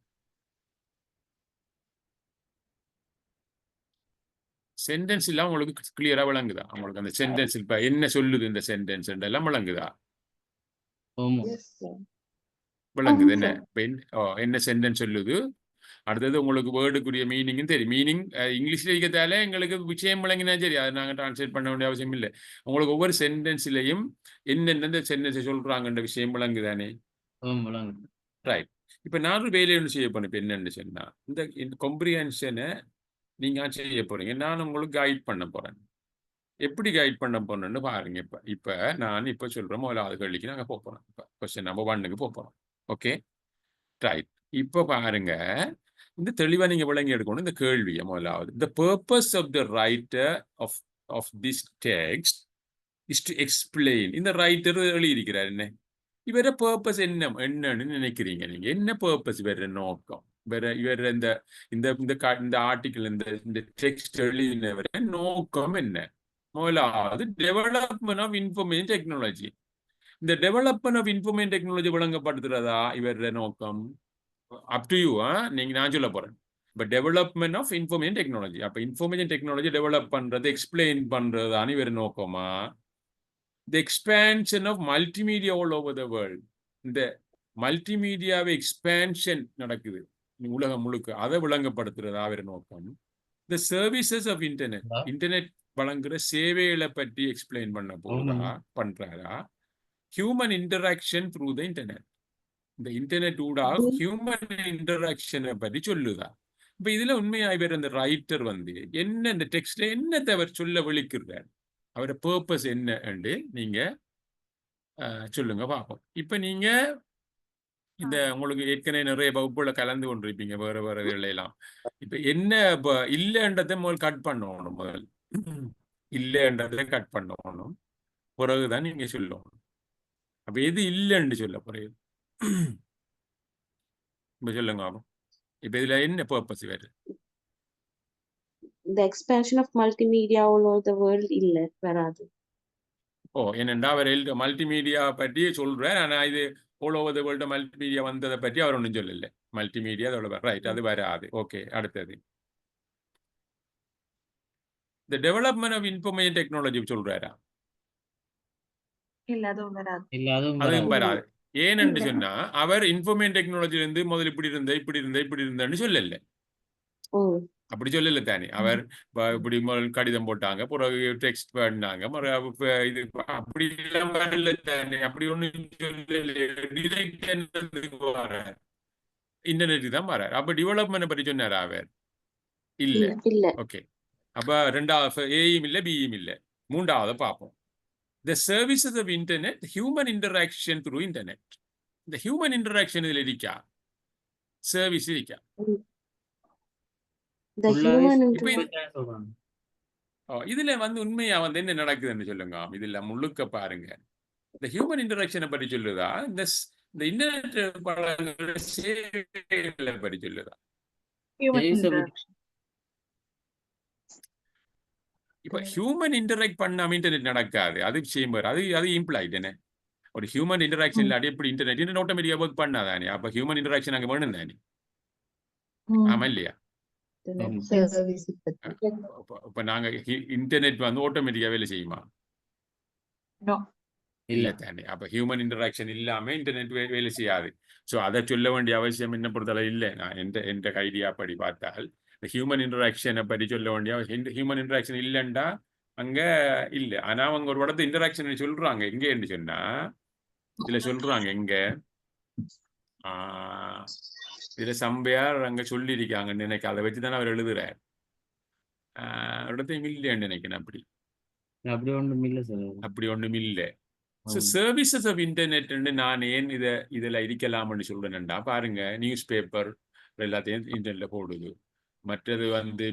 சென்டென்ஸ் எல்லாம் உங்களுக்கு கிளியரா விளங்குதா? உங்களுக்கு அந்த சென்டென்ஸ் இப்ப என்ன சொல்லுது இந்த சென்டென்ஸ் எல்லாம் விளங்குதா? ஆமா. விளங்குது. என்ன இப்ப என்ன சென்டென்ஸ் சொல்லுது? அடுத்தது உங்களுக்கு வேர்டுக்குரிய மீனிங்கும் தெரியும். மீனிங் இங்கிலீஷ்ல இருக்கிறதால எங்களுக்கு விஷயம் விளங்கினா சரி, அதை நாங்கள் டிரான்ஸ்லேட் பண்ண வேண்டிய அவசியம் இல்லை. உங்களுக்கு ஒவ்வொரு சென்டென்ஸ்லையும் என்னென்ன சென்டென்ஸை சொல்றாங்கன்ற விஷயம் விளங்குதானே? விளங்குது. ரைட். இப்ப நான் ஒரு வேலையை ஒன்று செய்ய போறேன். இப்ப என்னன்னு சொன்னா, இந்த கொம்ப்ரிஹென்ஷனை நீங்க செய்ய போறீங்க, நான் உங்களுக்கு கைட் பண்ண போறேன். எப்படி கைட் பண்ண போறேன்னு பாருங்க. இப்ப நான் இப்ப சொல்றேன், முதலாவது கேள்விக்கு நாங்க போறோம். இப்ப கொஸ்டின் நம்பர் 1க்கு போறோம். Okay, right. இப்ப பாருங்க, இந்த தெளிவா நீங்க விளங்கி எடுக்கணும் இந்த கேள்வியை. முதலாவது, the purpose of the writer of of this text is to explain. இந்த ரைட்டர் எழுதியிருக்கிறார் என்ன, இவர பர்பஸ் என்னன்னு நினைக்கிறீங்க நீங்க? என்ன பர்பஸ், இவர நோக்கம், இவர் இந்த இந்த இந்த ஆர்டிகிள், இந்த டெக்ஸ்ட் எழுதினவர நோக்கம் என்ன? முதலாவது, டெவலப்மெண்ட் ஆஃப் இன்ஃபர்மேஷன் டெக்னாலஜி. இந்த டெவலப்மெண்ட் ஆஃப் இன்ஃபர்மேஷன் டெக்னாலஜி விளங்கப்படுத்துறதா இவர நோக்கம்? Up to you. நீங்க, நான் சொல்ல போறேன். இப்ப டெவலப்மெண்ட் ஆஃப் இன்ஃபர்மேஷன் டெக்னாலஜி, அப்ப இன்ஃபர்மேஷன் டெக்னாலஜி டெவலப் பண்றது, எக்ஸ்பிளைன் பண்றதுதான் இவர் நோக்கமா? the expansion of multimedia all over the world. இந்த மல்டிமீடியாவை எக்ஸ்பேன்ஷன் நடக்குது உலகம் முழுக்க, அதை விளங்கப்படுத்துறது அவர் நோக்கம். the services of internet, internet வழங்குற சேவைகளை பற்றி எக்ஸ்பிளைன் பண்ண பண்றாரா? Human interaction through the internet, இந்த இன்டர்நெட் ஊடாக ஹியூமன் இன்டராக்ஷனை பற்றி சொல்லுதா? இப்ப இதுல உண்மையா இவர் அந்த ரைட்டர் என்ன இந்த டெக்ஸ்ட்ல என்னத்தை அவர் சொல்ல விழிக்கிறார், அவரோட பர்பஸ் என்ன என்று நீங்க சொல்லுங்க பார்ப்போம். இப்ப நீங்க இந்த உங்களுக்கு ஏற்கனவே நிறைய வகுப்புல கலந்து கொண்டிருப்பீங்க வேற வேற எல்லாம். இப்ப என்ன இல்லைன்றதை முதல் கட் பண்ணணும். முதல் இல்லைன்றதை கட் பண்ணணும், பிறகுதான் நீங்க சொல்லணும். அப்ப எது இல்லைன்னு சொல்ல போறீங்க? இப்ப சொல்லுங்க ஆகும். இப்ப இதுல என்ன பர்பஸ் வேறு? The expansion of multimedia all over the world இல்ல வராது. ஓ, என்னண்டா அவர் மல்டிமீடியா பற்றி சொல்றார், ஆனா இது all over the world multimedia வந்ததை பற்றி அவர் ஒன்றும் சொல்லல. மல்டிமீடியா அதோட ரைட், அது வராது. ஓகே, அடுத்தது the development of information technology சொல்றாரா? இல்ல அதுவும் வராது. இல்ல அதுவும் வராது. ஏன்னு இல்ல. சொன்னா அவர் இன்ஃபர்மேஷன் டெக்னாலஜில இருந்து முதல்ல இப்படி இருந்தேன்னு சொல்லல. அப்படி சொல்லல தானே. அவர் இப்படி கடிதம் போட்டாங்க, பிறகு டெக்ஸ்ட் பண்ணாங்க, இது அப்படி எல்லாம் வரல தானே. அப்படி ஒண்ணும் சொல்லல. இன்டர்நெட் தான் வராரு. அப்ப டெவலப்மெண்ட் பற்றி சொன்னாரா அவர்? இல்ல. இல்ல. ஓகே, அப்ப ரெண்டாவது ஏயும் இல்ல பியும் இல்ல. மூன்றாவது பார்ப்போம். the services of internet, human interaction through internet. இந்த human interaction இதில் இருக்கா, சர்வீஸ் இருக்கா? The ஃபுல்லாவே human இப்போ interaction. சொல்றாங்க. இதுல உண்மையா என்ன நடக்குதுன்னு சொல்லுங்க. இதுல முழுக்க பாருங்க. இந்த ஹியூமன் இன்டராக்ஷனை பற்றி சொல்லுதா, இந்த இன்டர்நெட் சேவைகளை பற்றி சொல்லுதா? Human Service பத்தி interaction. இப்ப ஹியூமன் இன்டராக்ட் பண்ணாம இன்டர்நெட் நடக்காது. அது சேம்பர், அது இம்ப்ளாய்ட் என்ன. ஒரு ஹியூமன் இன்டராக்ஷன் இல்லாட்டி எப்படி இன்டர்நெட் ஆட்டோமேட்டிக்கா ஒர்க் பண்ணாதானே. அப்ப ஹியூமன் இன்டராக்ஷன் அங்க வேணும் தானே. ஆமா இல்லையா? ஆமா. Service பத்தி. இப்ப நாங்க இன்டர்நெட் ஆட்டோமேட்டிக்கா வேலை செய்யுமா? No. இல்ல இல்ல. தானே. அப்ப ஹியூமன் இன்டராக்ஷன் இல்லாம இன்டர்நெட் வேலை செய்யாது. ஸோ அதை சொல்ல வேண்டிய அவசியம் என்ன பொறுத்தளவு இல்லை. நான் எந்த ஐடியா படி பார்த்தால் இந்த ஹியூமன் இன்டராக்ஷனை பற்றி சொல்ல வேண்டிய ஹியூமன் இன்டராக்ஷன் இல்லைண்டா அங்க இல்லை. ஆனா அவங்க ஒரு இடத்து இன்டராக்ஷன் சொல்றாங்க. எங்கன்னு சொன்னா இதுல சொல்றாங்க எங்க இதுல சம்பையார் அங்க சொல்லியிருக்காங்கன்னு நினைக்க. அதை வச்சுதானே அவர் எழுதுறார். இடத்தையும் இல்லைன்னு நினைக்கிறேன். அப்படி ஒன்றும் இல்ல சார். அப்படி ஒண்ணும் இல்லை. ஸோ சர்வீசஸ் ஆஃப் இன்டர்நெட்னு நான் ஏன் இதில் இருக்கலாம்னு சொல்றேன்டா, பாருங்க நியூஸ் பேப்பர் எல்லாத்தையும் இன்டர்நெட்ல போடுது. மற்றது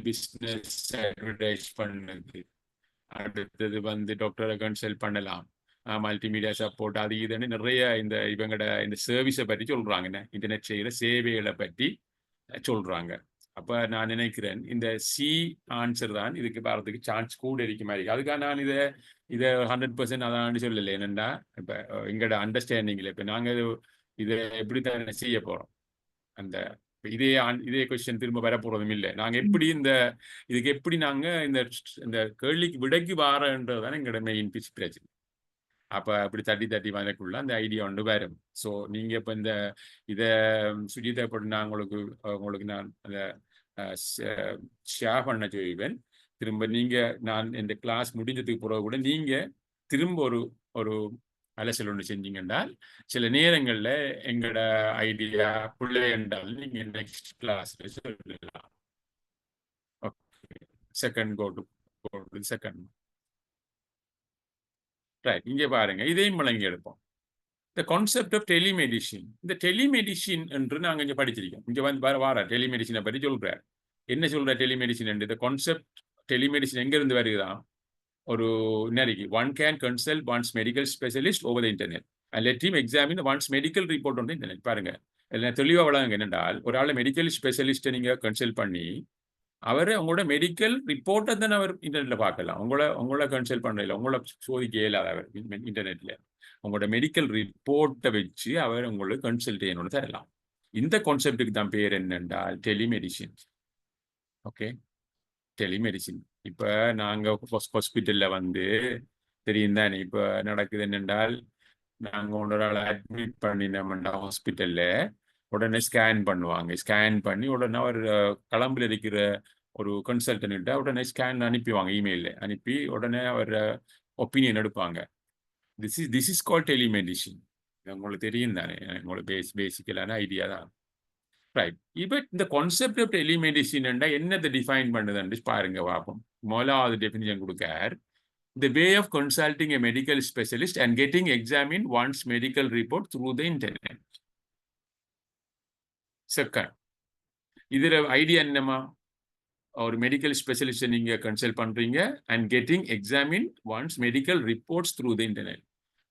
பிஸ்னஸ் அட்வர்டைஸ் பண்ணுது. அடுத்தது டாக்டரை கன்சல்ட் பண்ணலாம், மல்டிமீடியா சப்போர்ட், அது இதுன்னு நிறைய இவங்கட இந்த சர்வீஸை பற்றி சொல்றாங்க. இன்டர்நெட் செய்கிற சேவைகளை பற்றி சொல்றாங்க. அப்ப நான் நினைக்கிறேன் இந்த சி ஆன்சர் தான் இதுக்கு வரதுக்கு சான்ஸ் கூட இருக்க மாதிரி. அதுக்காக நான் இதை 100% அதான் சொல்லலை. என்னென்னா இப்ப எங்களோட அண்டர்ஸ்டாண்டிங்ல இப்ப நாங்க இதை எப்படித்தான் செய்ய போறோம், அந்த இதே கொஸ்டின் திரும்ப வரப்போறதும் இல்லை. நாங்க எப்படி இதுக்கு எப்படி நாங்க இந்த கேள்விக்கு விடைக்கு வாரன்றதுதான் எங்களோட மெயின் பிரச்சனை. அப்ப அப்படி தட்டி வரக்குள்ள அந்த ஐடியா ஒன்று வரும். ஸோ நீங்க இப்ப இதை சுஜிதா போட்டு நான் உங்களுக்கு நான் அதை ஷேர் பண்ண செய்வேன். திரும்ப நான் இந்த கிளாஸ் முடிஞ்சதுக்கு பிறகு கூட நீங்க திரும்ப ஒரு அலசல் ஒன்று செஞ்சீங்கன்றால் சில நேரங்கள்ல எங்களோட ஐடியா பிள்ளை என்றால் நீங்க நெக்ஸ்ட் கிளாஸ்ல சொல்லலாம். Okay, second right. இங்கே பாருங்க, இதையும் வழங்கி எடுப்போம். இந்த கான்செப்ட் ஆஃப் டெலிமெடிசின். இந்த டெலிமெடிசின் என்று நாங்கள் இங்கே படிச்சிருக்கோம். இங்கே வார டெலிமெடிசினை பற்றி சொல்றார். என்ன சொல்ற டெலிமெடிசின் என்று? இந்த கான்செப்ட் டெலிமெடிசின் எங்க இருந்து வருதுதான்? ஒரு இன்னைக்கு one can consult once medical specialist over the internet and let him examine once medical report on the internet. பாருங்க, இதில் தெளிவாக வழங்க என்னென்றால், ஒரு ஆள் மெடிக்கல் ஸ்பெஷலிஸ்ட்டை நீங்க கன்சல்ட் பண்ணி உங்களோட மெடிக்கல் ரிப்போர்ட்டை தான் அவர் இன்டர்நெட்ல பார்க்கலாம். உங்களை கன்சல்ட் பண்ணல, உங்களை சோதிக்க இயலாத அவர் இன்டர்நெட்ல உங்களோட மெடிக்கல் ரிப்போர்ட்டை வச்சு அவர் உங்களுக்கு கன்சல்டேஷன் தரலாம். இந்த கான்செப்டுக்கு தான் பேர் என்னென்றால் டெலிமெடிசின். Okay, telemedicine. இப்ப நாங்க ஹாஸ்பிட்டல்ல தெரியும் தானே, இப்ப நடக்குது என்னென்றால், நாங்க ஒரு ஆளை அட்மிட் பண்ணினோம்டா ஹாஸ்பிட்டல்ல, உடனே ஸ்கேன் பண்ணுவாங்க. ஸ்கேன் பண்ணி உடனே அவர் களம்பில் இருக்கிற ஒரு கன்சல்டன்ட்ட உடனே ஸ்கேன் அனுப்பிவாங்க, இமெயில அனுப்பி உடனே அவர் ஒப்பீனியன் எடுப்பாங்க. This is called telemedicine. உங்களுக்கு தெரியும் தானே, உங்களுக்கு பேசிக்கலான ஐடியா தான். ரைட். இப்போ இந்த கான்செப்ட் ஆஃப் டெலிமெடிசின் என்னத்தை டிஃபைன் பண்ணுதுன்னு பாருங்க பார்ப்போம். முதலாவது definition கொடுக்கார். The way of consulting a medical specialist and getting examined one's medical report through the internet. Second, இதுல ஐடியா என்னமா? ஒரு மெடிக்கல் ஸ்பெஷலிஸ்ட் நீங்க கன்சல்ட் பண்றீங்க and getting examine once medical reports through the internet.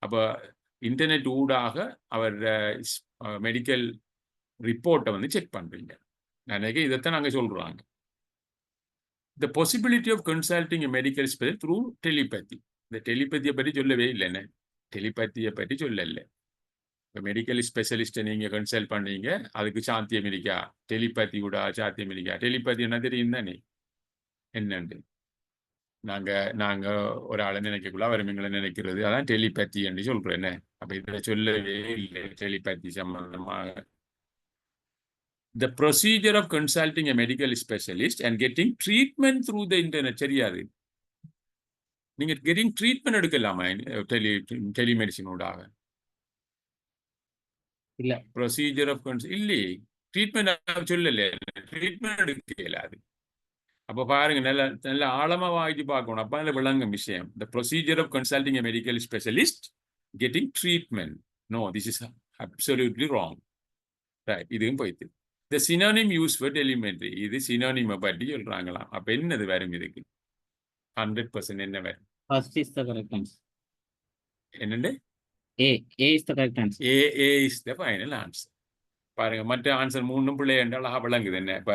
அப்ப இன்டர்நெட் ஊடாக அவர் மெடிக்கல் ரிப்போர்ட்டை செக் பண்றீங்க. நினைக்க இதைத்தான் நாங்க சொல்றாங்க. The possibility of consulting a medical specialist through telepathy. இந்த டெலிபதியை பற்றி சொல்லவே இல்லைன்னு. டெலிபதியை பற்றி சொல்லல. இப்போ மெடிக்கல் ஸ்பெஷலிஸ்ட்டை நீங்க கன்சல்ட் பண்ணீங்க, அதுக்கு சாத்தியம் இருக்கா? டெலிபதி கூட சாத்தியம் இருக்கா? டெலிபதி என்ன தெரியும் தானே என்னண்டு. நாங்க ஒரு ஆளை நினைக்கக்குள்ள அவர் எங்களை நினைக்கிறது, அதான் டெலிபதி என்று சொல்றேன். என்ன அப்ப இதை சொல்லவே இல்லை டெலிபதி சம்பந்தமாக. The procedure of consulting a medical specialist and getting treatment through the internet. சரியாது, நீங்க கெட்டிங் ட்ரீட்மெண்ட் எடுக்கலாமா டெலிமெடிசின் ஊடாக? இல்ல. ப்ரொசீஜர் ஆஃப் இல்லையே, ட்ரீட்மெண்ட் சொல்லல, ட்ரீட்மெண்ட் எடுக்க இயலாது. அப்போ பாருங்க நல்ல நல்ல ஆழமா வாங்கி பார்க்கணும். அப்போ அதில் விளங்கும் விஷயம். The procedure of consulting a medical specialist, getting treatment. No, this is absolutely wrong. Right, இதுவும் போயிட்டு. The synonym used for telemetry. இது synonym பற்றி சொல்றாங்களாம். அப்போ என்னது வரும் இதுக்கு? 100% என்ன வரும்? First is the correct answer. என்னண்டு? A is the correct answer. A is the final answer. பாருங்க மற்ற ஆன்சர் மூணும் பிள்ளை என்றால் விளங்குது என்ன. இப்ப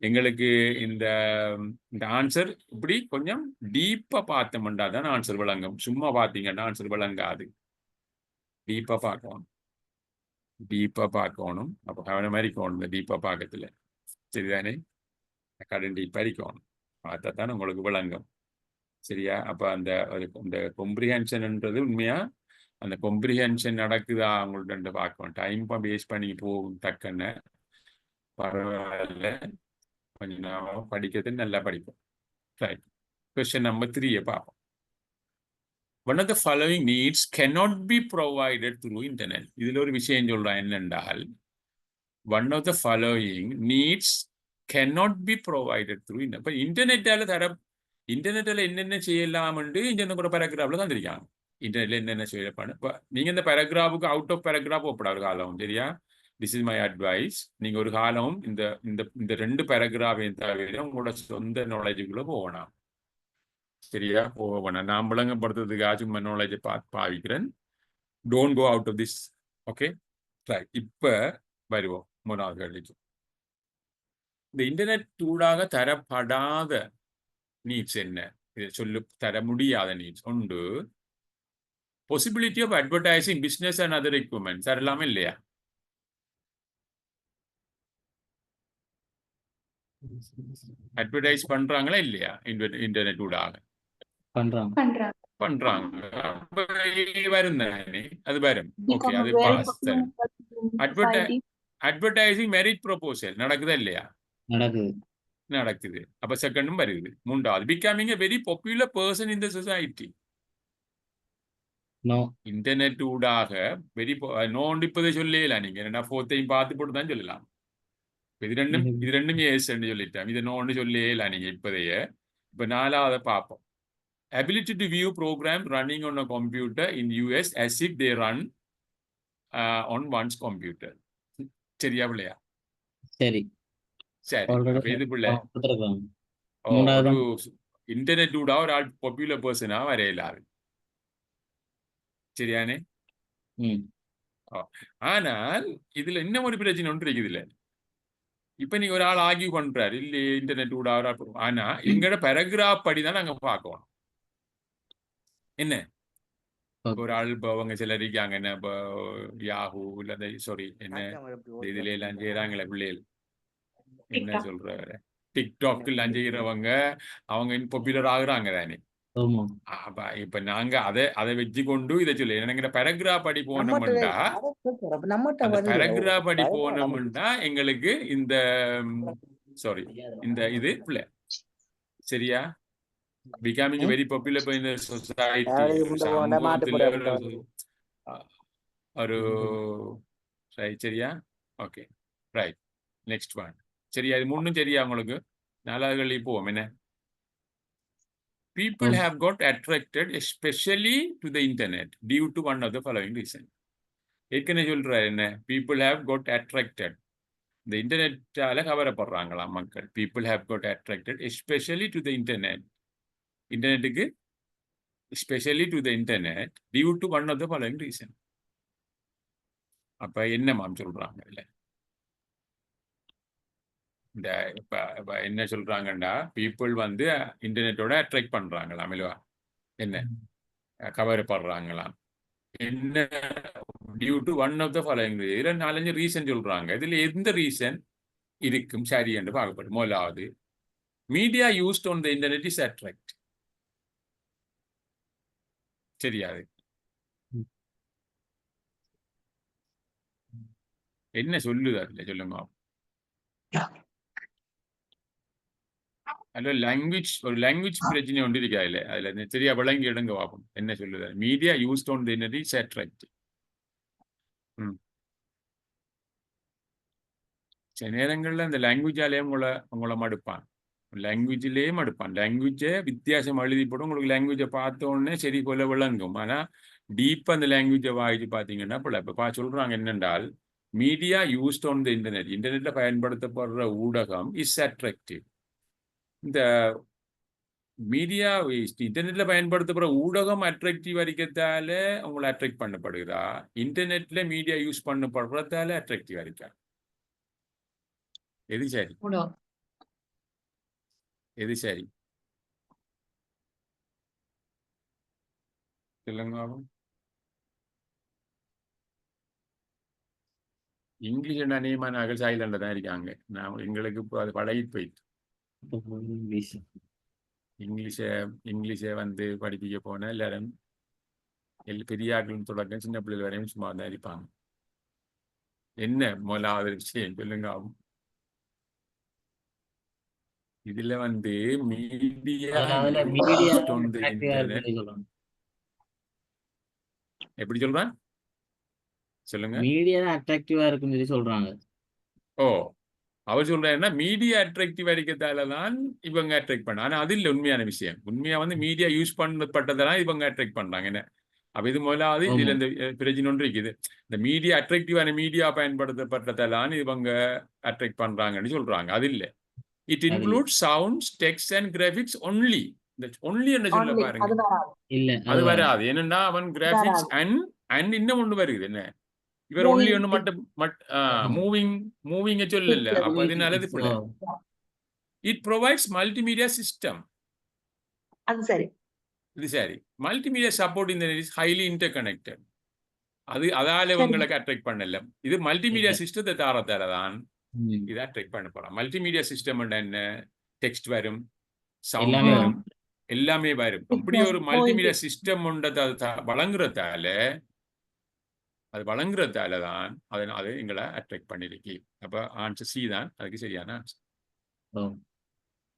எங்களுக்கு இந்த ஆன்சர் இப்படி கொஞ்சம் டீப்பா பார்த்தோம்னா தான் ஆன்சர் விளங்கும். சும்மா பார்த்தீங்கன்னா ஆன்சர் விளங்காது. டீப்பா பார்க்கணும். அப்போ கவனம் மாதிரி இருக்கணும் இந்த டீப்பா பார்க்கறதுல. சரிதானே? கடன் டீப்பா இருக்கணும். பார்த்தா தான் உங்களுக்கு விளங்கும். சரியா? அப்ப அந்த கொம்ப்ரிஹென்ஷன்ன்றது உண்மையா அந்த கொம்ப்ரிஹென்ஷன் நடக்குதா அவங்கள்ட்ட பார்க்கணும். டைம் வேஸ்ட் பண்ணி போகும் டக்குன்னு பரவாயில்ல. கொஞ்சம் நாம படிக்கிறது நல்லா படிப்போம். ரைட். Question number 3 பார்ப்போம். One of the following needs cannot be provided through internet. இதுல ஒரு விஷயம் சொல்றான் என்னென்றால் one of the following needs cannot be provided through internet. இப்ப இன்டர்நெட்டால என்னென்ன செய்யலாம்னு இந்த கூட பேராகிராஃப்ல தந்திருக்காங்க. இன்டர்நெட்ல என்னென்ன செய்யலாம். இப்போ நீங்க இந்த பேராகிராஃபுக்கு அவுட் ஆஃப் பேராகிராஃப் ஒப்படா ஒரு காலம். சரியா? This is my advice. நீங்க ஒரு காலம் இந்த இந்த 2 பேராகிராஃபையும் தவிர உங்களோட சொந்த நாலேஜுக்குள்ள போகணும். சரியா? போகணும். நான் விளங்கப்படுத்துறதுக்காக சும்மா நாலேஜை பாவிக்கிறேன். Don't go out of this. Okay right. இப்போ வருவோம் 3வது கேள்விக்கு. இந்த இன்டர்நெட் ஊடாக தரப்படாத நீட்ஸ் என்ன? இதை தர முடியாத நீட்ஸ் உண்டு. possibility of advertising business and other equipment. Sir எல்லாமே இல்லையா? அட்வர்டைஸ் பண்றாங்களா இல்லையா? இன்டர்நெட் ஊடாக பண்றாங்க. வரும் தானே? அது வரும். ஓகே, அது பாஸ். அட்வர்டைசிங் மெரிட் ப்ரொபோசல் நடக்குதா இல்லையா? நடக்குது. அப்ப செகண்டும் வருது. 3வது becoming a very popular person in the society. Internet ஊடாக வெரி நோண்டு இப்போதை சொல்லல. நீங்க என்ன 4த்தையும் பார்த்து போட்டு தான் சொல்லலாம். இது ரெண்டும் எஸ் சொல்லிட்டேன். இதை நோண்டு சொல்லல நீங்க இப்போதைய. இப்ப 4வது பார்ப்போம். ability to view program running on a computer in US as if they run on one's computer. சரியா பிள்ளையா? சரி. இது பிள்ளை ஒரு இன்டர்நெட் ஊடாக ஒரு ஆள் பாப்புலர் பர்சனா வரையலாது. சரியானே? ஆனால் இதுல இன்னும் ஒரு பிரச்சனை ஒன்று இருக்குது. இல்ல இப்ப நீங்க ஒரு ஆள் ஆர்கியூ பண்றாரு இல்லையே இன்டர்நெட் கூட. ஆனா எங்கட பேராகிராஃப் படி தான் நாங்க பார்க்கணும். என்ன ஒரு ஆள் இப்போ அவங்க சிலர் இருக்காங்க என்ன இப்போ யாஹூ இல்ல சாரி என்ன இதுல எல்லாம் செய்யறாங்களே பிள்ளைகள் என்ன சொல்றாரு டிக்டாக் எல்லாம் செய்யறவங்க அவங்க பாப்புலர் ஆகுறாங்க தானே. இப்ப நாங்க அதை வச்சு கொண்டு இதை சொல்லி எனக்கு பேராகிராஃப் படி போனோம்னா பேராகிராஃப் படி போனோம்னா எங்களுக்கு இந்த சாரி இந்த இது பிள்ளை. சரியா? becoming a very popular in the society. ஒரு சரியா? Okay right. Next one. சரியா? இது 3ம் சரியா உங்களுக்கு? 4வது கேள்வி போவோம். என்ன? People have got attracted especially to the internet due to one of the following reason. ஏற்கனவே சொல்றாரு என்ன? People have got attracted. இந்த இன்டர்நெட்டால கவரப்படுறாங்களாம் மக்கள். People have got attracted especially to the internet. இன்டர்நெட்டுக்கு especially to the internet due to one of the following reason. அப்ப என்ன மாம் சொல்றாங்க இல்ல? இந்த என்ன சொல்றாங்கன்னா பீப்புள் வந்து இன்டர்நெட்டோட அட்ராக்ட் பண்றாங்களாம் இல்லவா? என்ன கவரப்படுறாங்களாம். என்ன due to one of the following. 4-5 reason சொல்றாங்க. இதுல எந்த ரீசன் இருக்கும் சரி என்று பார்க்கப்படும். முதலாவது media used on the internet is attract. சரியாது? என்ன சொல்லுது அதுல சொல்லுங்க. அதுல ஒரு லாங்குவேஜ் பிரச்சனை ஒன்று இருக்கா இல்ல? அதுல சரியா விளங்கி எடுங்க பார்ப்போம். என்ன சொல்லுது? Media used on the internet is attract. சில நேரங்கள்ல இந்த லாங்குவேஜாலே உங்களை மடுப்பான். லாங்குவேஜ்லேயும் எடுப்பான். லாங்குவேஜை வித்தியாசம் எழுதி போட்டு உங்களுக்கு லாங்குவேஜை பார்த்த உடனே சரி போல விளங்கும். ஆனால் டீப்பாக அந்த லாங்குவேஜை வாய்ச்சி பார்த்தீங்கன்னா இப்போ சொல்கிறாங்க என்னென்றால் media used on the internet, இன்டர்நெட்டில் பயன்படுத்தப்படுற ஊடகம் இஸ் அட்ராக்டிவ். இந்த மீடியா இன்டர்நெட்ல பயன்படுத்தப்படுற ஊடகம் அட்ராக்டிவ் அடிக்கிறதால உங்களை அட்ராக்ட் பண்ணப்படுகிறா, இன்டர்நெட்ல மீடியா யூஸ் பண்ணப்படுறதால அட்ராக்டிவ் அடிக்கா? எது சரி? எது சரி சொல்லுங்க. இங்கிலீஷ் அநேகமான நகல் சைலண்ட்ல தான் இருக்காங்க. நான் எங்களுக்கு இப்போ அது பழகி போயிட்டு இங்கிலீஷ் இங்கிலீஷை வந்து படிக்க போன எல்லாரும் பெரிய ஆட்களும் தொடக்கம் சின்ன பிள்ளைகள் வரையும் சும்மா தான் இருப்பாங்க. என்ன முதலாவது விஷயம் சொல்லுங்க. இதுல வந்து மீடியா அதுல மீடியா இன்டர்நெட் எப்படி சொல்றான் சொல்லுங்க. மீடியா தான் அட்ராக்டிவா இருக்குன்னு சொல்லி சொல்றாங்க. ஓ, அவர் சொல்றாருன்னா மீடியா அட்ராக்டிவ் அடிக்கிறதால தான் இவங்க அட்ராக்ட் பண்ண. ஆனா அது இல்லை உண்மையான விஷயம். உண்மையா வந்து மீடியா யூஸ் பண்ணப்பட்டதெல்லாம் இவங்க அட்ராக்ட் பண்றாங்க. என்ன அப்ப இது முதலாவது இதுல இந்த பிரச்சனை ஒன்று இருக்குது. இந்த மீடியா அட்ராக்டிவான மீடியா பயன்படுத்தப்பட்டதெல்லாம் இவங்க அட்ராக்ட் பண்றாங்கன்னு சொல்றாங்க. அது இல்லை. It include sounds, text and graphics only. இந்த ஒன்லி என்ன சொல்ல பாருங்க, இல்ல அது வராது. என்னன்னா அவன் கிராபிக்ஸ் அண்ட் இன்னும் ஒன்று வருது. என்ன இவர் ஒன்லி ஒன்று மட்டும் மூவிங்க சொல்லல. அப்ப அதனால இது பிள்ளை. It provides multimedia system. அது சரி. இது சரி. மல்டிமீடியா சப்போர்ட் இந்த இஸ் ஹைலி இன்டர் கனெக்டட். அதால இவங்களுக்கு அட்ராக்ட் பண்ணல. இது மல்டிமீடியா சிஸ்டத்தை தாரத்தால தான் இதை அட்ராக்ட் பண்ண போறோம். மல்டிமீடியா சிஸ்டம் என்ன, டெக்ஸ்ட் வரும், சவுண்ட் வரும், எல்லாமே வரும். அப்படி ஒரு மல்டிமீடியா சிஸ்டம் வழங்குறதால தான் அது எங்களை அட்ராக்ட் பண்ணிருக்கு. அப்ப ஆன்சர் சி தான் அதுக்கு சரியான ஆன்சர்.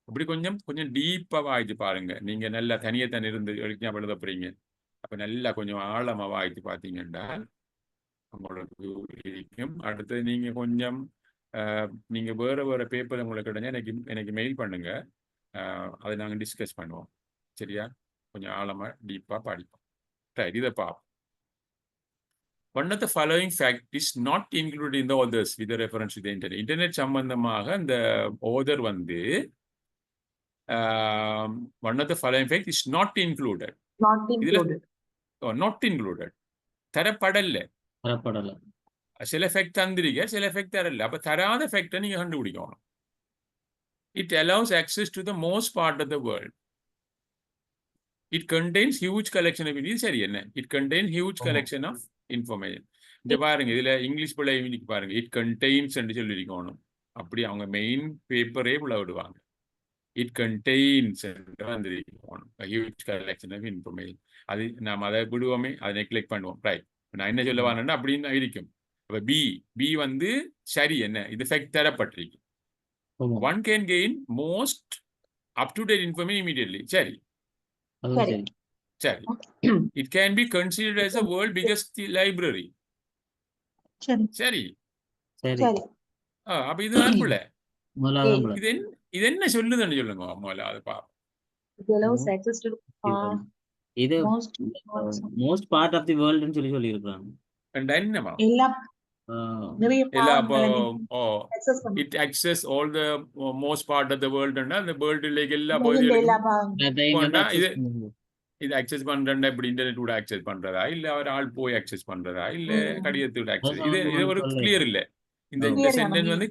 அப்படி கொஞ்சம் கொஞ்சம் டீப்பா வாய்ச்சி பாருங்க. நீங்க நல்லா தனியத்தான் இருந்து எழுத போறீங்க. அப்ப நல்லா கொஞ்சம் ஆழமா வாய்ச்சி பார்த்தீங்கன்னா உங்களுக்கு இருக்கும். அடுத்தது நீங்க கொஞ்சம் நீங்க வேற பேப்பர் உங்களுக்கு கிடைச்சா எனக்கு மெயில் பண்ணுங்க. அதை நாங்கள் டிஸ்கஸ் பண்ணுவோம். சரியா? கொஞ்சம் ஆழமா டீப்பா படிப்போம். ரைட், இதை பார்ப்போம். One of the following fact is not included in the authors with a reference to the internet. Internet சம்பந்தமாக இந்த author வந்து one of the following fact is not included. Not included. தரப்படல. சில ஃபேக்ட் தந்திரிக்க, சில ஃபேக்ட் தரல. அப்ப தராத ஃபேக்டை நீங்க கண்டுபிடிக்கணும். It allows access to the most part of the world. It contains huge collection of இது சரி என்ன? It contains huge collection of information. இந்த பாருங்க, இதுல இங்கிலீஷ் பிள்ளை பாருங்க, இட் கண்டெய்ன்ஸ் என்று சொல்லியிருக்கணும். அப்படி அவங்க மெயின் பேப்பரே உள்ள விடுவாங்க. இட் கண்டெய்ன்ஸ் என்று வந்திருக்கணும். Huge collection of information. அது நாம் அதை விடுவோமே, அதை நெக்லெக்ட் பண்ணுவோம். ரைட், நான் என்ன சொல்ல வரேன்னா அப்படின்னு தான் இருக்கும். அப்போ பி வந்து சரி என்ன, இது ஃபேக்ட் தரப்பட்டிருக்கு. One can gain most up to date information immediately. சரி சரி. It can be considered as the world biggest library. சரி. அப்ப இது அன்புல இது என்ன சொல்லுதுன்னு சொல்லுங்க முதல்ல. அது பாப்போம். இது most part of the world ன்னு சொல்லி இருக்காங்க. என்னமா it access all the most part of the world and the world like எல்லா பகுதிகளுக்கும் இது அக்சஸ் பண்றேன். இப்படி இன்டர்நெட் கூட அக்சஸ் பண்றதா, இல்ல அவர் ஆள் போய் அக்சஸ் பண்றதா, இல்ல கடிதத்தோட அக்சஸ், இது ஒரு கிளியர் இல்ல. இந்த சென்டென்ஸ் வந்து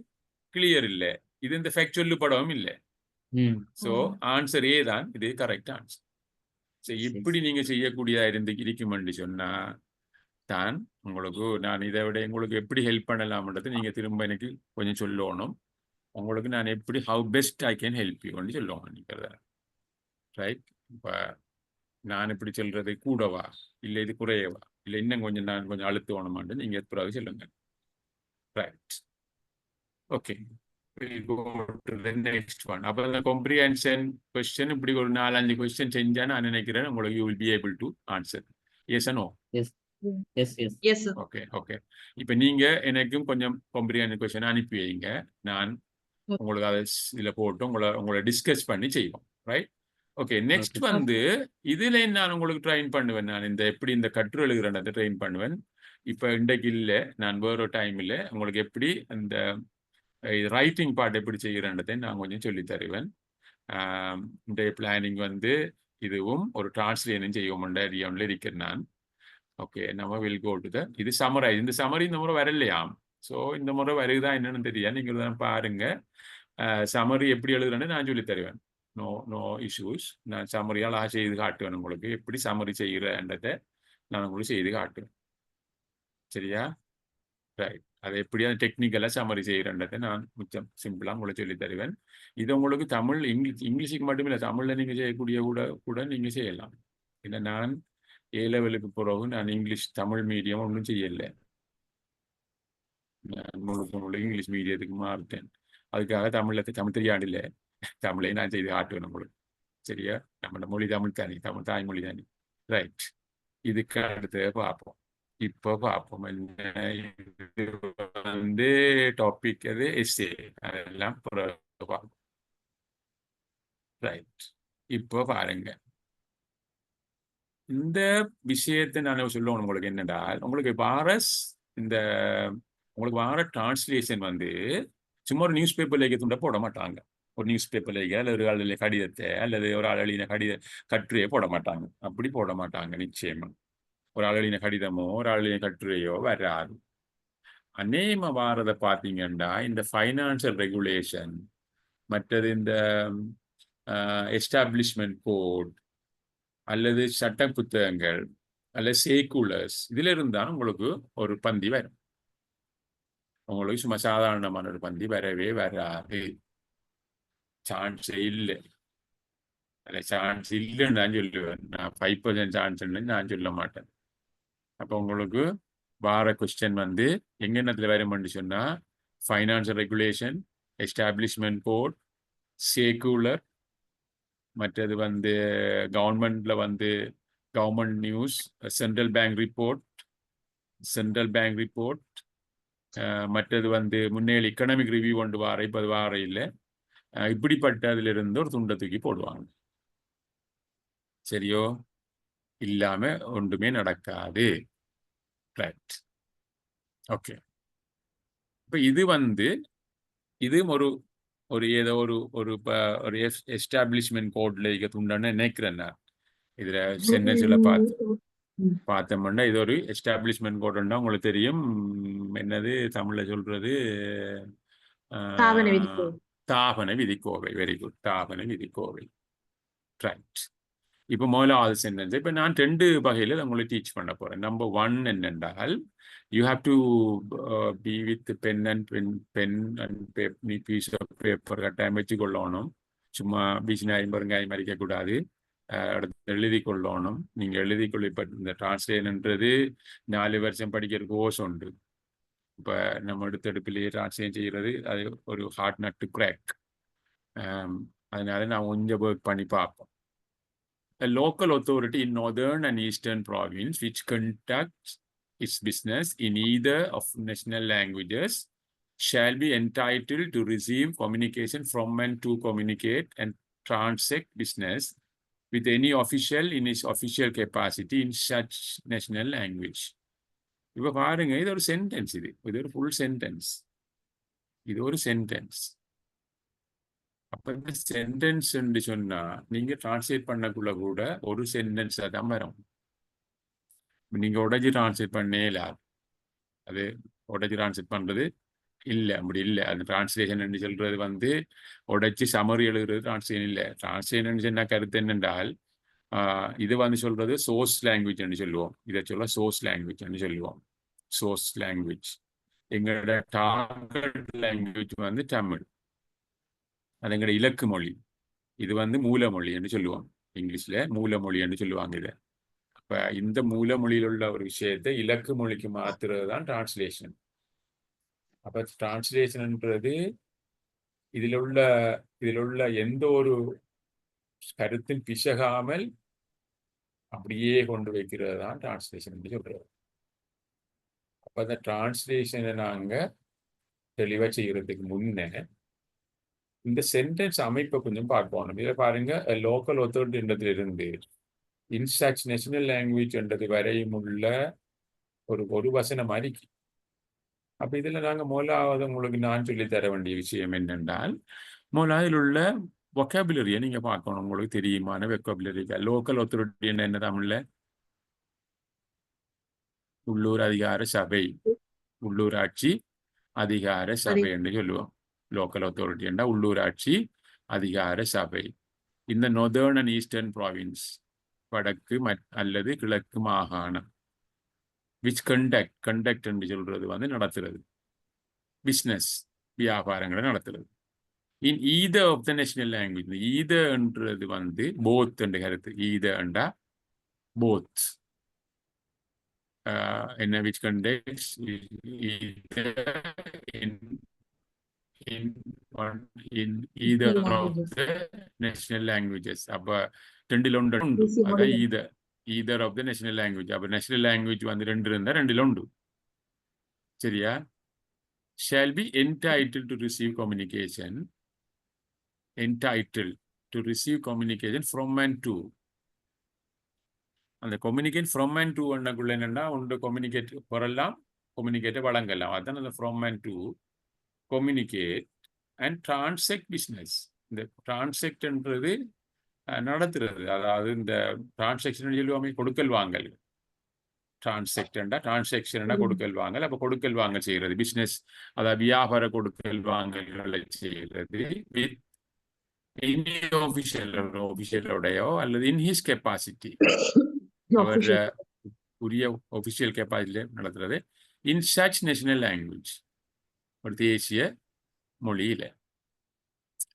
கிளியர் இல்ல. இது இந்த ஃபேக்ட் சொல்லப்படவும் இல்லை. சோ ஆன்சர் ஏ தான் இது கரெக்ட் ஆன்சர். சரி, இப்படி நீங்க செய்யக்கூடியதா இருக்குமென்று சொன்னா தான் உங்களுக்கு நான் இதை விட உங்களுக்கு எப்படி ஹெல்ப் பண்ணலாம்ன்றது நீங்க திரும்ப எனக்கு கொஞ்சம் சொல்லணும். உங்களுக்கு நான் எப்படி how best I can help யூன்னு சொல்லுவோம் நினைக்கிறத. ரைட், இப்போ நான் இப்படி சொல்றது கூடவா, இல்லை இது குறையவா, இல்லை இன்னும் கொஞ்சம் நான் கொஞ்சம் அழுத்துவணுமான்னு நீங்கள் பிறகு சொல்லுங்க. Right, okay, next one. அப்போ அந்த காம்ப்ரிஹென்ஷன் கொஸ்டின் இப்படி ஒரு 4-5 கொஸ்டின் செஞ்சா நான் நினைக்கிறேன் உங்களுக்கு you will be able to answer. Yes no? Okay okay. இப்போ நீங்க எனக்கும் கொஞ்சம் காம்ப்ரிஹென்ஷன் கொஸ்டின் அனுப்பி வைங்க. நான் உங்களுக்கு அதை இதில் போட்டு உங்களை டிஸ்கஸ் பண்ணி செய்வோம். ரைட்? Okay, next Okay. வந்து இதுல நான் உங்களுக்கு ட்ரெயின் பண்ணுவேன். நான் எப்படி இந்த கட்டுரை எழுதுறதை ட்ரெயின் பண்ணுவேன். இப்போ இன்றைக்கு இல்லை, நான் வேற ஒரு டைமில் உங்களுக்கு எப்படி அந்த ரைட்டிங் பார்ட் எப்படி செய்கிறன்றதை நான் கொஞ்சம் சொல்லி தருவேன். இந்த பிளானிங் வந்து இதுவும் ஒரு டிரான்ஸ்லேஷன் செய்வோம் ஐடியாவில் இருக்கிறேன் நான். ஓகே, நம்ம வில் கோ டு இது சமரை. இந்த சமரி இந்த முறை வரலையாம். ஸோ இந்த முறை வருதா என்னன்னு தெரியாது, நீங்கள் தான் பாருங்க. சமரி எப்படி எழுதுறேன்னு நான் சொல்லி தருவேன். No issues. நான் சமரியால் செய்து காட்டுவேன். உங்களுக்கு எப்படி சமரி செய்கிறன்றதை நான் உங்களுக்கு செய்து காட்டுவேன். சரியா? ரைட். அதை எப்படி அந்த டெக்னிக்கலாக சமரி செய்கிறன்றதை நான் மிச்சம் சிம்பிளாக உங்களுக்கு சொல்லி தருவேன். இது உங்களுக்கு தமிழ் இங்கிலீஷுக்கு மட்டும் இல்லை, தமிழில் நீங்கள் செய்யக்கூடிய கூட நீங்கள் செய்யலாம். இல்லை, நான் A லெவலுக்கு பிறகு நான் இங்கிலீஷ் தமிழ் மீடியம் ஒன்றும் செய்யலை. நான் முழுக்க இங்கிலீஷ் மீடியத்துக்கு மாறிட்டேன். அதுக்காக தமிழ் தெரியாது இல்லை, தமிழை நான் செய்து காட்டுவேன் உங்களுக்கு. சரியா? நம்மளோட மொழி தமிழ் தானே, தமிழ் தாய்மொழி தானே. ரைட். இதுக்கு அடுத்து பார்ப்போம். இப்போ பார்ப்போம் என்ன இது வந்து டாபிக், அது எஸ்ஏ, அதெல்லாம் பார்ப்போம். ரைட். இப்போ பாருங்க, இந்த விஷயத்தை நான் சொல்லுவேன் உங்களுக்கு என்னடா, உங்களுக்கு உங்களுக்கு வார டிரான்ஸ்லேஷன் வந்து சும்மா ஒரு நியூஸ் பேப்பர் லேக்கத்துண்ட போட மாட்டாங்க. ஒரு நியூஸ் பேப்பர் லேக்க அல்லது ஒரு ஆள் கடிதத்தை அல்லது ஒரு ஆள் எழுதின கட்டுரையை போட மாட்டாங்க. அப்படி போட மாட்டாங்க நிச்சயமா. ஒரு ஆள் எழுதின கடிதமோ ஒரு ஆள் எழுதின கட்டுரையோ வராது. அநேகமாக வாரதை பார்த்தீங்கன்னா இந்த ஃபைனான்சியல் ரெகுலேஷன், மற்றது இந்த எஸ்டாப்ளிஷ்மெண்ட் கோட் அல்லது சட்ட புத்தகங்கள் அல்லது சர்க்குலர்ஸ், இதில் இருந்தாலும் உங்களுக்கு ஒரு பந்தி வரும். உங்களுக்கு சும்மா சாதாரணமான ஒரு பந்தி வரவே வராது. சான்ஸே இல்லை. அதில் சான்ஸ் இல்லைன்னு நான் சொல்லுவேன். நான் 5% சான்ஸ்ன்னு நான் சொல்ல மாட்டேன். அப்போ உங்களுக்கு வார கொஸ்டின் வந்து எங்கென்னத்தில் வரும்னு சொன்னால் financial regulation, establishment code, circular, மற்றது வந்து கவர்மெண்ட்ல வந்து government news, central bank report, மற்றது வந்து முன்னேறி எக்கனாமிக் ரிவ்யூ கொண்டு வார, இப்போ அது வார இல்லை, இப்படிப்பட்டதிலிருந்து ஒரு துண்டை தூக்கி போடுவாங்க. சரியோ? இல்லாம ஒன்றுமே நடக்காது. ரைட். ஓகே. இப்போ இது வந்து ஒரு ஏதோ ஒரு எஸ்டாப்ளிஷ்மெண்ட் கோட்ல இருக்க துண்டான்னு நினைக்கிறேன் நான். இதுல சென்டென்ஸ்ல பார்த்தோம்னா இது ஒரு எஸ்டாப்ளிஷ்மெண்ட் கோடுன்னா உங்களுக்கு தெரியும். என்னது தமிழ்ல சொல்றது? தாபன விதிக்கோவை. Very good. தாபன விதிக்கோவை. ரைட். இப்போ முதலாவது சென்டென்ஸ் இப்போ நான் 2 வகையில் உங்களுக்கு டீச் பண்ண போறேன். நம்பர் 1 என்னென்றால், you have to be with pen and piece of paper கட்டாயம் வச்சுக்கொள்ளணும். சும்மா பீச்சினாயும் பெருங்காயம் மறிக்கக்கூடாது. எழுதி கொள்ளணும். நீங்கள் எழுதி கொள்ள, இப்போ இந்த டிரான்ஸ்லேஷன்ன்றது 4 வருஷம் படிக்கிற கோர்ஸ் உண்டு. இப்போ நம்ம எடுப்பிலேயே டிரான்ஸ்லேஷன் செய்கிறது அது ஒரு ஹார்ட் நட் டு கிராக். அதனால நான் கொஞ்சம் ஒர்க் பண்ணி பார்ப்போம். A local authority in northern and eastern province which conducts its business in either of national languages shall be entitled to receive communication from and to communicate and transact business with any official in his official capacity in such national language. இப்போ பாருங்க, இது ஒரு சென்டென்ஸ். இது ஒரு ஃபுல் சென்டென்ஸ். இது ஒரு சென்டென்ஸ். அப்போ இந்த சென்டென்ஸ் சொன்னா நீங்க டிரான்ஸ்லேட் பண்ணக்குள்ள கூட ஒரு சென்டென்ஸ் தான் வரும். நீங்க உடச்சி டிரான்ஸ்லேட் பண்ணே இல்லை. அது உடச்சி டிரான்ஸ்லேட் பண்றது இல்லை, அப்படி இல்லை. அது டிரான்ஸ்லேஷன் சொல்றது வந்து உடச்சி சமரி எழுதுறது டிரான்ஸ்லேஷன் இல்லை. டிரான்ஸ்லேஷன் சொன்ன கருத்து என்னென்றால், இது வந்து சொல்றது சோர்ஸ் லாங்குவேஜ் சொல்லுவோம். இதை சொல்ல சோர்ஸ் லாங்குவேஜ் சொல்லுவோம். Source language. எங்களோட டார்கெட் லாங்குவேஜ் வந்து தமிழ். அது எங்களோட இலக்கு மொழி. இது வந்து மூலமொழி என்று சொல்லுவோம். இங்கிலீஷ்ல மூலமொழி என்று சொல்லுவாங்க இதை. அப்ப இந்த மூலமொழியில் உள்ள ஒரு விஷயத்தை இலக்கு மொழிக்கு மாத்துறது தான் டிரான்ஸ்லேஷன். அப்ப டிரான்ஸ்லேஷன்ன்றது இதில் உள்ள எந்த ஒரு கருத்தில் பிசகாமல் அப்படியே கொண்டு வைக்கிறது தான் டிரான்ஸ்லேஷன் என்று சொல்றது. அப்ப அந்த டிரான்ஸ்லேஷனை நாங்க தெளிவா செய்யறதுக்கு முன்னே இந்த சென்டென்ஸ் அமைப்பை கொஞ்சம் பார்ப்போம். இதை பாருங்க, லோக்கல் அத்தாரிட்டின்றதுல இருந்து இன்சாச் நேஷனல் லாங்குவேஜ் என்றது வரையும் உள்ள ஒரு வசனம் மாதிரி. அப்ப இதுல நாங்க முதலாவது உங்களுக்கு நான் சொல்லி தர வேண்டிய விஷயம் என்னென்றால், முதலாவதில் உள்ள வொக்காபுலரியை நீங்க பார்க்கணும். உங்களுக்கு தெரியுமான வெக்காபுலரி. லோக்கல் அத்தாரிட்டி என்ன தமிழ்ல? உள்ளூர் அதிகார சபை, உள்ளூராட்சி அதிகார சபை என்று சொல்லுவோம். லோக்கல் அத்தாரிட்டி என்றா உள்ளூராட்சி அதிகார சபை. இந்த நொதர்ன் அண்ட் ஈஸ்டர்ன் ப்ராவின்ஸ், வடக்கு அல்லது கிழக்கு மாகாணம், விச் கண்டக்ட் என்று சொல்றது வந்து நடத்துறது, பிஸ்னஸ் வியாபாரங்களை நடத்துறது. In either of the national language, ஈதர்ன்றது வந்து போத் என்ற கருத்து. ஈதர்ண்டா போத், என்ன which conducts in either of the national languages. அப்ப ரெண்டில் ஒன்று உண்டு. அதான் either of the national language. அப்ப national language வந்து ரெண்டு இருந்தா ரெண்டில் உண்டு. சரியா? Shall be entitled to receive communication. Entitled to receive communication from and to. அந்த communicate from and to என்னக்குள்ள என்னன்னா, ஒன்று communicate வரலாம், communicate வழங்கலாம். அதான் அந்த from and to, communicate and transact business. இந்த transact என்றது நடத்துறது. அதாவது இந்த டிரான்சாக்ஷன் சொல்லுவாங்க, கொடுக்கல் வாங்கல். டிரான்சாக்ஷன் கொடுக்கல் வாங்கல். அப்ப கொடுக்கல் வாங்கல் செய்யறது பிசினஸ், அதாவது வியாபார கொடுக்கல் வாங்கல்களை செய்யறது வித் எனி ஆஃபீஷியலோடையோ அல்லது இன் ஹிஸ் கெப்பாசிட்டி, அவர் உரிய ஒபிஷியல் கெப்பாசிட்டியில நடத்துறது. இன் சச் நேஷனல் லாங்குவேஜ், ஒரு தேசிய மொழியில.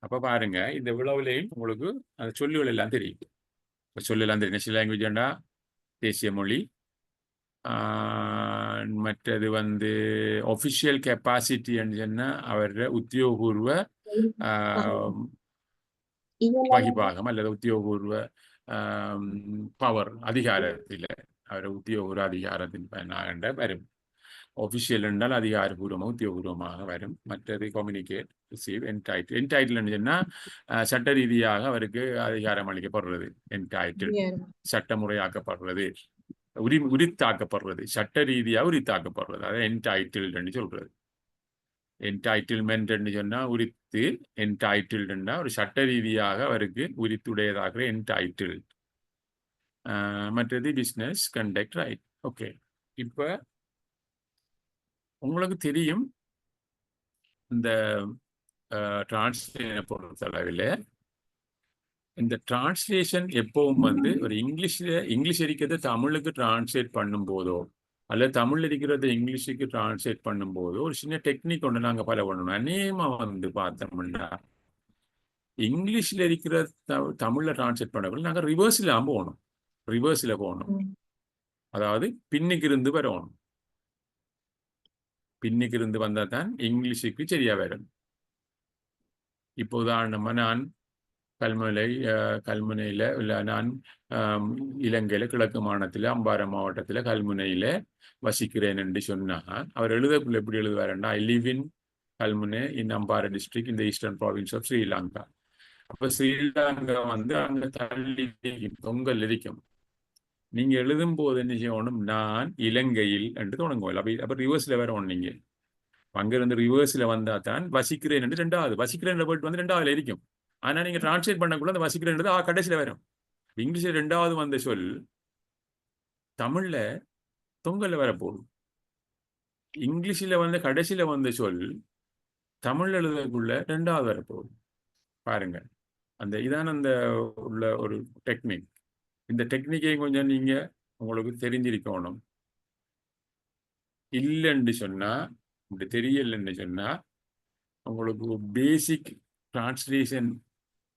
அப்ப பாருங்க, இந்த விழாவிலையும் உங்களுக்கு அந்த சொல்லுகள் எல்லாம் தெரியும். சொல்லலாம் தெரியும். நேஷனல் லாங்குவேஜ்ண்டா தேசிய மொழி. மற்றது வந்து ஒஃபிஷியல் கெப்பாசிட்டின்னு சொன்னா அவர உத்தியோகபூர்வ வகிபாகம் அல்லது உத்தியோகபூர்வ பவர், அதிகாரத்தில் அவர் உத்தியோகபூர்வ அதிகாரத்தின் பயனாக வரும். ஒஃபிஷியல் என்றால் அதிகாரபூர்வமாக உத்தியோகபூர்வமாக வரும். மற்றது கம்யூனிகேட், ரிசீவ், என்டைட்டில். என்டைட்டில் சொன்னா சட்ட ரீதியாக அவருக்கு அதிகாரம் அளிக்கப்படுறது. என்டைட்டில் சட்டமுறையாக்கப்படுறது, உரித்தாக்கப்படுறது, சட்ட ரீதியாக உரித்தாக்கப்படுறது. அதாவது என்டைட்டில்டு சொல்றது. என்டைட்டில்மெண்ட் என்று சொன்னா உரித்து, என்டைட்டில்டுன்னா ஒரு சட்ட ரீதியாக அவருக்கு உரித்துடையதாக என்டைட்டில். மற்றது பிஸ்னஸ் கண்டக்ட் ரைட். ஓகே, இப்ப உங்களுக்கு தெரியும் இந்த டிரான்ஸ்லேஷனை பொறுத்தளவில் இந்த டிரான்ஸ்லேஷன் எப்பவும் வந்து ஒரு இங்கிலீஷ் இருக்கிறத தமிழுக்கு டிரான்ஸ்லேட் பண்ணும் போதோ அல்லது தமிழ் இருக்கிறத இங்கிலீஷுக்கு டிரான்ஸ்லேட் பண்ணும் போதோ ஒரு சின்ன டெக்னிக் ஒன்று நாங்கள் பல பண்ணணும். அநேகமா வந்து பார்த்தோம்னா இங்கிலீஷ்ல இருக்கிற தமிழ்ல டிரான்ஸ்லேட் பண்ணக்குள்ள நாங்கள் ரிவர்ஸில் போகணும். அதாவது பின்னுக்கு இருந்து வரணும். பின்னுக்கு இருந்து வந்தால் தான் இங்கிலீஷுக்கு சரியா வரும். இப்போ உதாரணமா நான் கல்முனையில் இல்லை, நான் இலங்கையில் கிழக்கு மாநிலத்தில் அம்பாறை மாவட்டத்தில் கல்முனையில் வசிக்கிறேன் என்று சொன்னால் அவர் எழுதக்குள்ள எப்படி எழுதுவாருன்னா, I live in Kalmunai in Ampara district இந்த ஈஸ்டர்ன் ப்ராவின்ஸ் ஆஃப் ஸ்ரீலங்கா. அப்போ ஸ்ரீலங்கா வந்து அங்கே தள்ளி தொங்கல் இருக்கும். நீங்க எழுதும் போது என்ன செய்யணும், நான் இலங்கையில் என்று தொடங்குவோம். அப்ப ரிவர்ஸ்ல வரணும். நீங்க அங்கிருந்து ரிவர்ஸ்ல வந்தா தான் வசிக்கிறேன் என்று ரெண்டாவது, வசிக்கிறேன் போயிட்டு வந்து ரெண்டாவதுல இருக்கும். ஆனா நீங்க டிரான்ஸ்லேட் பண்ணக்குள்ள அந்த வசிக்கிறேன்றது கடைசியில வரும். இங்கிலீஷ்ல ரெண்டாவது வந்த சொல் தமிழ்ல தொங்கல்ல வரப்போகுது. இங்கிலீஷ்ல வந்து கடைசியில வந்த சொல் தமிழ் எழுதக்குள்ள ரெண்டாவது வரப்போகுது. பாருங்க, இதான அந்த உள்ள ஒரு டெக்னிக். இந்த டெக்னிக்கை கொஞ்சம் நீங்க உங்களுக்கு தெரிஞ்சிருக்கணும். இல்லைன்னு சொன்னா, இப்படி தெரியலன்னு சொன்னா, உங்களுக்கு பேசிக் டிரான்ஸ்லேஷன்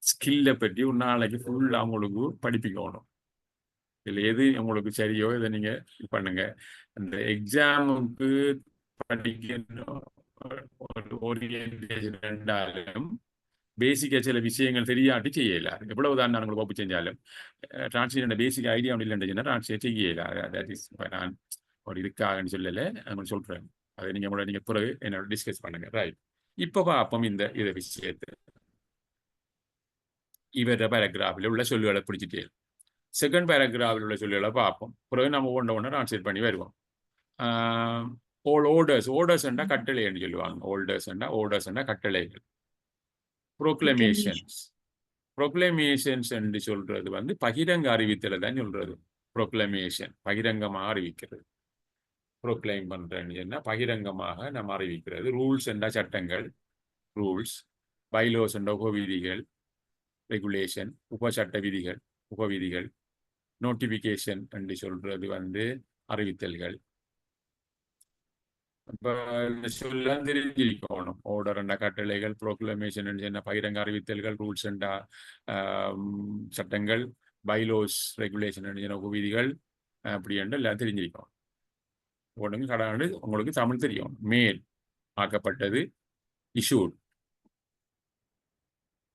ஸ்கில்லை பற்றி ஒரு நாளைக்கு ஃபுல்லாக உங்களுக்கு படிப்பிக்கணும். இதில் எது உங்களுக்கு சரியோ இதை நீங்க பண்ணுங்க. அந்த எக்ஸாமுக்கு படிக்கணும் ஒரு ஓரியன்டேஷன் ரெண்டாலும் பேசிக்காக சில விஷயங்கள் தெரியாட்டி செய்யலாம். எவ்வளவு தான் நான் உங்களுக்கு ஒப்பு செஞ்சாலும் டிரான்ஸ்லேஷன் பேசிக் ஐடியா ஒன்று இல்லைன்னு டிரான்ஸ்லேட் செய்யலாம். தட் இஸ் நான் ஒரு இதுக்காகன்னு சொல்லலை, நான் சொல்கிறேன். அதை நீங்கள் பிறகு என்னோட டிஸ்கஸ் பண்ணுங்க. ரைட், இப்போ பார்ப்போம் இந்த விஷயத்தை. இவர பேராகிராஃபில் உள்ள சொல்லுகளை பிடிச்சிட்டே செகண்ட் பேராகிராஃபில் உள்ள சொல்லுகளை பார்ப்போம். பிறகு நம்ம ஒன்று ட்ரான்ஸ்லேட் பண்ணி வருவோம். ஓர்டர்ஸ்ண்டா கட்டளைன்னு சொல்லுவாங்க. ஓர்டர்ஸ்ண்டா கட்டளைகள். ப்ரோக்ளமேஷன்ஸ் என்று சொல்றது வந்து பகிரங்க அறிவித்தலை தான் சொல்றது. ப்ரோக்ளமேஷன் பகிரங்கமாக அறிவிக்கிறது. ப்ரோக்ளைம் பண்றேன்னு சொன்னா பகிரங்கமாக நம்ம அறிவிக்கிறது. ரூல்ஸ் என்றா சட்டங்கள், ரூல்ஸ். பைலோஸ் என்ற உபவிதிகள், ரெகுலேஷன், உபசட்ட விதிகள், உபவிதிகள். நோட்டிபிகேஷன் என்று சொல்றது வந்து அறிவித்தல்கள். இப்போ சொல்ல தெரிஞ்சிருக்கணும். ஓர்டர் என்ற கட்டளைகள், ப்ரோக்ளமேஷன் என்ன பகிரங்க அறிவித்தல்கள், ரூல்ஸ் என்ற சட்டங்கள், பைலோஸ், ரெகுலேஷன் என்ன உபவிதிகள், அப்படி என்று எல்லாம் தெரிஞ்சிருக்கணும். உடனே கடாண்டு உங்களுக்கு தமிழ் தெரியும். மேல் ஆக்கப்பட்டது, இஷ்யூட்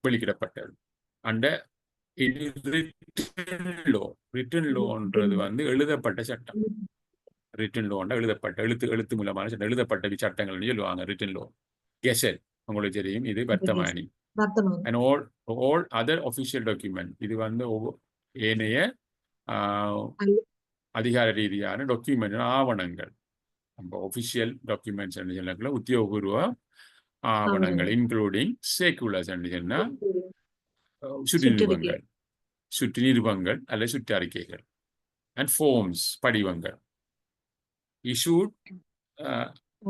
வெளிக்கிடப்பட்டது. அண்ட ரிட்டன் லோன்றது வந்து எழுதப்பட்ட சட்டம். ரிட்டன் லோன்னா எழுத்து மூலமான சட்டம், எழுதப்பட்ட சட்டங்கள்னு சொல்லுவாங்க. Return low. கெசட் உங்களுக்கு தெரியும், இது வர்த்தமானி. And all other official document, இது வந்து ஏனைய அதிகார ரீதியான டாக்குமெண்ட், ஆவணங்கள். நம்ம ஒஃபிஷியல் டாக்குமெண்ட்ஸ் சொல்லக்குள்ள உத்தியோகபூர்வ ஆவணங்கள், இன்க்ளூடிங் சேக்குலர்ஸ் சொன்னா சுற்று நிருபங்கள் அல்லது சுற்றறிக்கைகள். அண்ட் ஃபார்ம்ஸ் படிவங்கள். இஷ்யூட்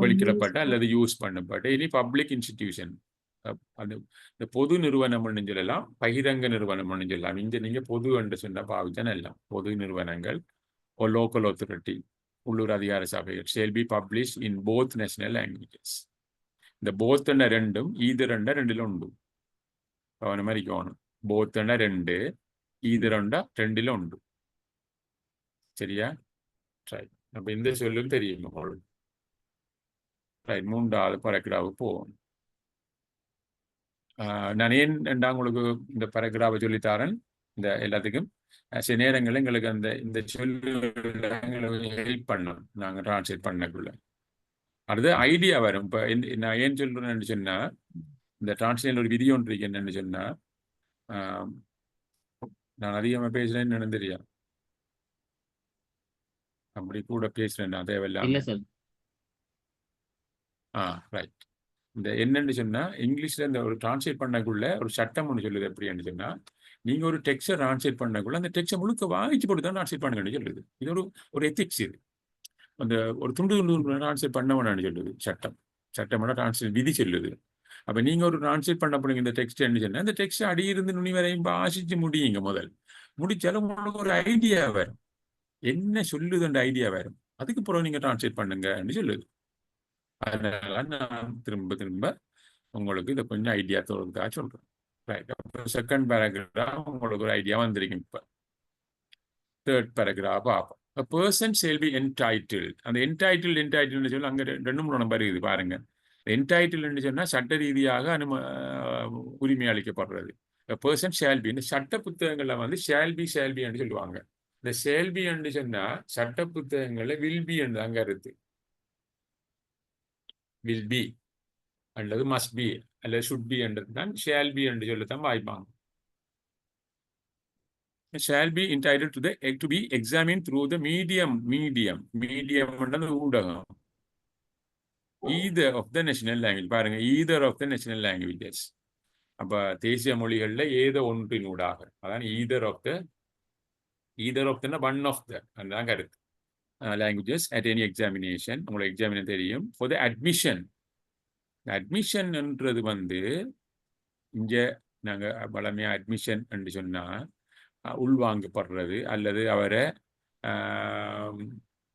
வெளிக்கிடப்பட்ட அல்லது யூஸ் பண்ணப்பட்ட இனி பப்ளிக் இன்ஸ்டிடியூஷன், அது இந்த பொது நிறுவனம்னு சொல்லலாம், பகிரங்க நிறுவனம்னு சொல்லலாம். இங்க நீங்க பொது என்று சொன்ன பாவிச்சான் எல்லாம் பொது நிறுவனங்கள். லோக்கல் அத்தாரிட்டி, உள்ளூர் அதிகார சபைகள். Shale B publish in both national languages. இந்த போத் என்ற ரெண்டும் ஈதர் என்ற ரெண்டில் உண்டு. அவன மாதிரி கவனம். போத் என்ற ரெண்டு, ஈதர் என்ற ரெண்டில் உண்டு. சரியா? ரைட். அப்ப இந்த சொல்லும் தெரியும் உங்களுக்கு. ரைட். மூன்றாவது பரகிராஃபு போவோம். நான் ஏன் உங்களுக்கு இந்த பரகிராஃபை சொல்லித்தாரன் இந்த எல்லாத்துக்கும் சில நேரங்களில் எங்களுக்கு அந்த இந்த சொல்லு ஹெல்ப் பண்ணணும் நாங்கள் ட்ரான்ஸ்லேட் பண்ணக்குள்ள. அடுத்து ஐடியா வரும். இப்போ நான் ஏன் சொல்றேன்னு சொன்னா, இந்த டிரான்ஸ்லேட் ஒரு விதி ஒன்று இருக்கு. என்னன்னு சொன்னா, நான் அதிகமாக பேசுறேன்னு எனக்கு தெரியும். அப்படி கூட பேசுறேன் நான் தேவையில்லாம. ரைட். இந்த என்னன்னு சொன்னா, இங்கிலீஷ்ல இந்த ஒரு டிரான்ஸ்லேட் பண்ணக்குள்ள ஒரு சட்டம் ஒன்று சொல்லுது. எப்படின்னு சொன்னா, நீங்க ஒரு டெக்ஸ்டை ட்ரான்ஸ்லேட் பண்ணக்குள்ள அந்த டெக்ஸ்டை முழுக்க வாங்கிச்சு போட்டு தான் ட்ரான்ஸ்லேட் பண்ணுங்கன்னு சொல்லுது. இது ஒரு எத்திக்ஸ். இது அந்த ஒரு துண்டு ட்ரான்ஸ்லேட் பண்ணவனான்னு சொல்லுது சட்டமான ட்ரான்ஸ்லேட் விதி சொல்லுது. அப்ப நீங்க ஒரு ட்ரான்ஸ்லேட் பண்ண போறீங்க இந்த டெக்ஸ்ட் என்ன சொன்னா, இந்த டெக்ஸ்ட் அடியிருந்து நுனி வரையும் ஆசிச்சு முடியுங்க. முடிச்சாலும் உங்களுக்கு ஒரு ஐடியா வரும், என்ன சொல்லுது அந்த ஐடியா வரும். அதுக்கு பிறகு நீங்க ட்ரான்ஸ்லேட் பண்ணுங்கன்னு சொல்லுது. அதனால நான் திரும்ப உங்களுக்கு இதை கொஞ்சம் ஐடியா தோறதுக்காக சொல்றேன். ரைட். செகண்ட் பேராகிராஃப் உங்களுக்கு ஒரு ஐடியா வந்திருக்கும். இப்ப தேர்ட் பேராகிராஃப் பார்ப்போம். A person shall be entitled. அந்த entitled சொல்லி அங்க 2-3 நம்பர் இருக்குது பாருங்க. entitled சொன்னா சட்ட ரீதியாக உரிமை அளிக்கப்படுறது. A person shall be, இந்த சட்ட புத்தகங்கள்ல வந்து shall be என்று சொல்லுவாங்க. இந்த shall be என்று சொன்னா சட்ட புத்தகங்கள்ல will be என்று அங்க இருக்கு. will be அல்லது must be அல்லது should be என்றது தான் shall be என்று சொல்லத்தான் வாய்ப்பாங்க. Shall be entitled to be examined through the medium என்றது ஊடகம். Either of the national language. பாருங்க, either of the national languages. அப்ப தேசிய மொழிகள்ல ஏதோ ஒன்றின் ஊடாக, அதான் either of the one of the அதான் கருத்து. Languages at any examination. உங்களுக்கு எக்ஸாமினேஷன் தெரியும். For the admission என்றது வந்து இங்க நாங்க வளமையா அட்மிஷன் என்று சொன்னா உள்வாங்கப்படுறது அல்லது அவரை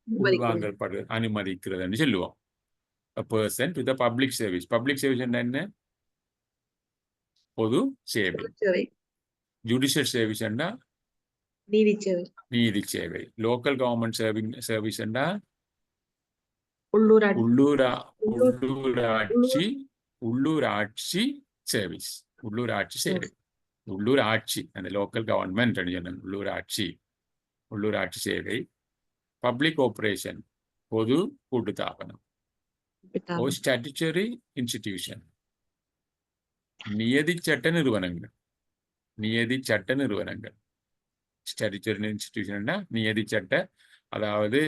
உள்வாங்கப்படுறது, அனுமதிக்கிறதுன்னு சொல்லுவோம். A person to the public service. Public service என்ன? பொது சேவை. ஜுடிஷியல் சர்வீஸ் என்ன? நீதி சேவை. லோக்கல் கவர்மெண்ட் சர்வீஸ் என்ன? உள்ளூராட்சி சர்வீஸ். உள்ளூராட்சி சேவை. உள்ளூராட்சி, அந்த லோக்கல் கவர்மெண்ட் உள்ளூராட்சி சேவை. பப்ளிக் ஆபரேஷன், பொது கூட்டுத்தாபனம். ஸ்டாட்யூட்டரி இன்ஸ்டிடியூஷன், நியதி சட்ட நிறுவனங்கள். நியதி சட்ட நிறுவனங்கள். ஸ்டாட்யூட்டரி இன்ஸ்டிடியூஷன்னா நியதி சட்ட, அதாவது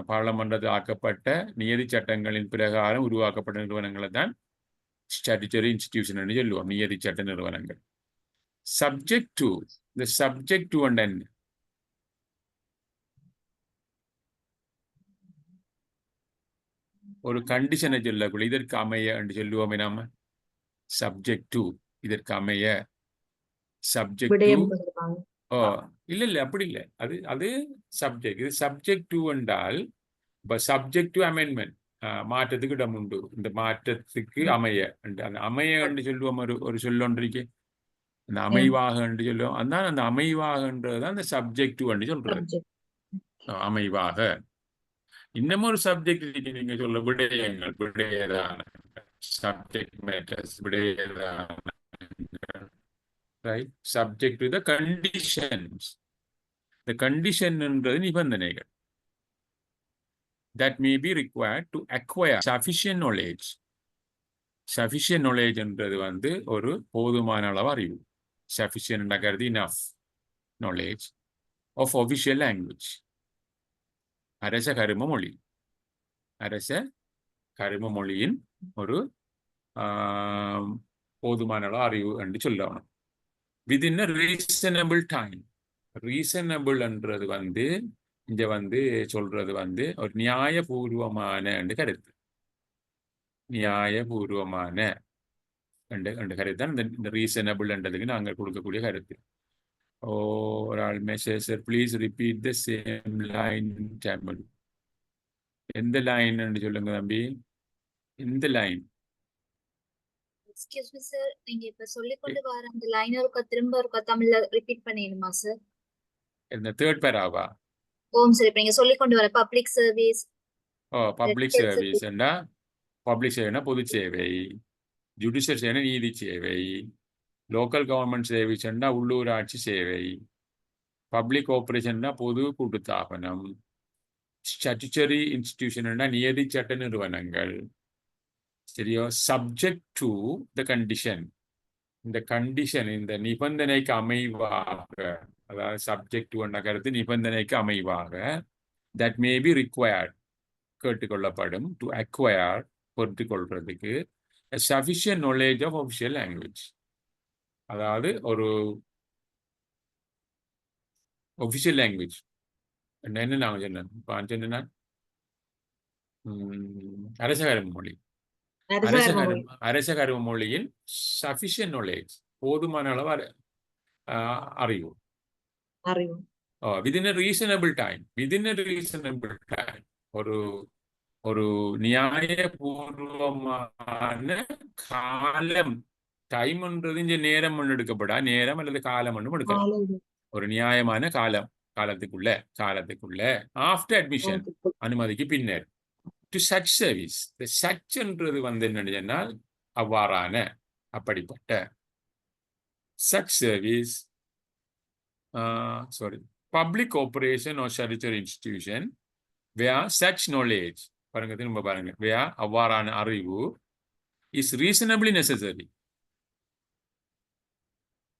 பாராளுமன்றத்தில் ஆக்கப்பட்ட நியதி சட்டங்களின் பிரகாரம் உருவாக்கப்பட்ட நிறுவனங்களை தான் ஸ்டாட்யூட்டரி இன்ஸ்டிடியூஷன் என்று சொல்லுவோம், நியதி சட்ட நிறுவனங்கள். சப்ஜெக்ட் டு, இந்த சப்ஜெக்ட் டு என்ன? ஒரு கண்டிஷனை சொல்லக்கூடிய இதற்கு அமைய என்று சொல்லுவோமே நாம. சப்ஜெக்ட் டு இதற்கு அமைய, சப்ஜெக்ட் டு. விடயம் தொடர்பாக. ஓ இல்ல அப்படி இல்லை, அது அது சப்ஜெக்ட். இது சப்ஜெக்ட் டு என்றால் இப்போ சப்ஜெக்ட் டு அமெண்ட்மெண்ட், மாற்றத்துக்கு இடம் உண்டு, இந்த மாற்றத்துக்கு அமைய. அந்த அமைய என்று சொல்லுவோம், ஒரு சொல்லொன்றிக்கு அந்த அமைவாக என்று சொல்லுவோம். அதான் அந்த அமைவாகன்றது அந்த சப்ஜெக்ட் டு என்று சொல்றது. Subject. அமைவாக. இன்னமும் ஒரு சப்ஜெக்ட் நீங்க சொல்ல விடயங்கள், விடயதான சப்ஜெக்ட் மேட்டர்ஸ், விடயதான right. Subject to the conditions. இந்த கண்டிஷன் என்றது நிபந்தனைகள். that may be required to acquire sufficient knowledge. Sufficient knowledge என்றது வந்து ஒரு போதுமான அளவு அறிவு. Sufficient கருதி enough knowledge of official language. அரச கரும மொழி, அரச கரும மொழியின் ஒரு போதுமான அளவு அறிவு என்று சொல்லணும். within a reasonable time. reasonable என்றது வந்து இங்க வந்து சொல்றது வந்து ஒரு நியாயபூர்வமான என்று கருத்து. நியாயபூர்வமான என்று கருத்து தான் இந்த ரீசனபிள் என்றதுக்கு நாங்கள் கொடுக்கக்கூடிய கருத்து. ஒரு ஆள் message, please repeat the same line Tamil. எந்த லைன் என்று சொல்லுங்க தம்பி, எந்த லைன்? எக்ஸ்கியூஸ் மீ சார், நீங்க இப்ப சொல்லிக்கொண்டு வர அந்த லைன் ஒருக்கா திரும்ப ஒருக்கா தமிழ்ல ரிப்பீட் பண்ணிடுமா சார்? இந்த தேர்ட் பேராவா? ஓம் சார், இப்ப நீங்க சொல்லிக்கொண்டு வர பப்ளிக் சர்வீஸ். பப்ளிக் சர்வீஸ் என்றா, பப்ளிக் சேவைனா பொது சேவை, ஜுடிஷியல் சேவை நீதி சேவை, லோக்கல் கவர்மெண்ட் சர்வீஸ் என்றா உள்ளூராட்சி சேவை, பப்ளிக் கோஆபரேஷன்னா பொது கூட்டுத்தாபனம், ஸ்டாட்யூட்டரி இன்ஸ்டிடியூஷன் நியதி சட்ட நிறுவனங்கள். சரியோ? Subject to the condition. இந்த கண்டிஷன், இந்த நிபந்தனைக்கு அமைவாக, அதாவது சப்ஜெக்ட் டு என்ற கருத்து நிபந்தனைக்கு அமைவாக, தட் மே பி ரிக்வயர்ட் கேட்டுக்கொள்ளப்படும், டு அக்வயர் பொறுத்துக்கொள்றதுக்கு sufficient knowledge of official language. அதாவது ஒரு ஒஃபிஷியல் லாங்குவேஜ் என்ன நாங்கள் சொன்னேன், இப்போ சொன்னா அரச கரும மொழி. அரச கரும மொழியின் சஃபிஷியன்ட் நாலேஜ், போதுமான அளவு அறிவு. Within a reasonable time. Within a reasonable time. ஒரு நியாயபூர்வமான காலம். டைம்ன்றது இங்க நேரம் ஒன்று எடுக்கப்படா, நேரம் அல்லது காலம் ஒன்றும் எடுக்கலாம். ஒரு நியாயமான காலத்துக்குள்ள ஆஃப்டர் அட்மிஷன், அனுமதிக்கு பின்னர். To such service. இந்த சச்ன்றது வந்து என்னன்னு சொன்னால் அவ்வாறான, அப்படிப்பட்ட. Such service, public cooperation or statutory institution where such knowledge, பாருங்க திரும்ப பாருங்க, where அவ்வாறான அறிவு is reasonably necessary.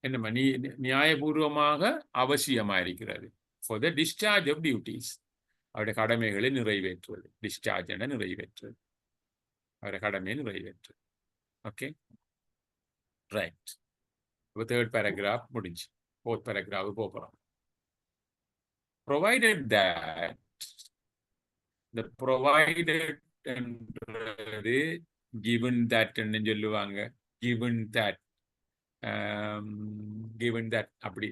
என்னமா நியாயபூர்வமாக அவசியமாக இருக்கிறது. for the discharge of duties, அவருடைய கடமைகளை நிறைவேற்றுவது. டிஸ்சார்ஜ் என நிறைவேற்றுவது, அவருடைய கடமையை நிறைவேற்றுவது. Okay right. இப்போ தேர்ட் பேராகிராஃப் முடிஞ்சு, ஃபோர்த் பேராகிராஃப் போகிறோம். provided that, the provided என்றது given that ன்னு சொல்லுவாங்க. given that அப்படி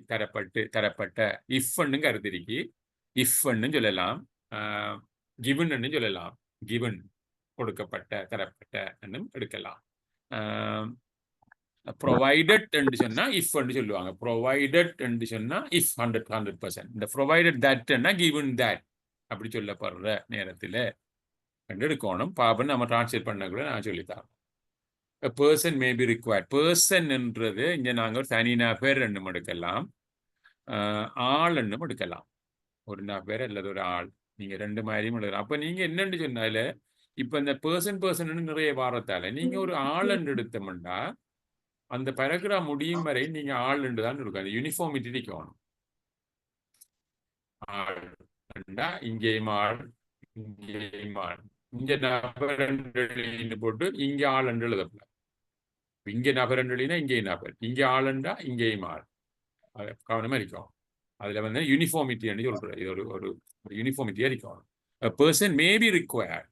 தரப்பட்ட if ன்னு கருத்திருக்கு. if ன்னு சொல்லலாம், given ன்னு சொல்லலாம். given கொடுக்கப்பட்ட, தரப்பட்ட என்னும் எடுக்கலாம். provided என்று சொன்னா if என்று சொல்லுவாங்க. provided என்று சொன்னா if 100%. இந்த provided that ன்னா given that அப்படி சொல்லப்படுற நேரத்தில் எடுக்கணும். பாபன் நம்ம டிரான்ஸ்லேட் பண்ண கூட நான் சொல்லித்தரோம். a person may be required. person என்றது இங்க நாங்கள் ஒரு தனி நபர் என்னும் எடுக்கலாம், ஆள் என்னும் எடுக்கலாம். ஒரு நபர் அல்லது ஒரு ஆள், நீங்க ரெண்டு மாதிரியும் எழுதலாம். அப்ப நீங்க என்னன்னு சொன்னால, இப்ப இந்த பர்சன் நிறைய வாரத்தால நீங்க ஒரு ஆள் என்று எடுத்தோம்னா அந்த பேராகிராஃப் முடியும் வரை நீங்க ஆளுண்டு தான் இருக்கும். அந்த யூனிஃபார்மிட்டி இருக்கணும். ஆள்ண்டா இங்கேயும் ஆள், இங்கேயும் ஆள், இங்க நபர் என்று போட்டு இங்க ஆள் என்று எழுதப்படாது. இங்க நபர் என்றா இங்கேயும் நபர், இங்க ஆளுண்டா இங்கேயும் ஆள். கவனமா இருக்கும். அதுல வந்து யூனிஃபார்மிட்டி சொல்றேன். இது ஒரு யூனிஃபார்மிட்டியா இருக்கும். A person may be required,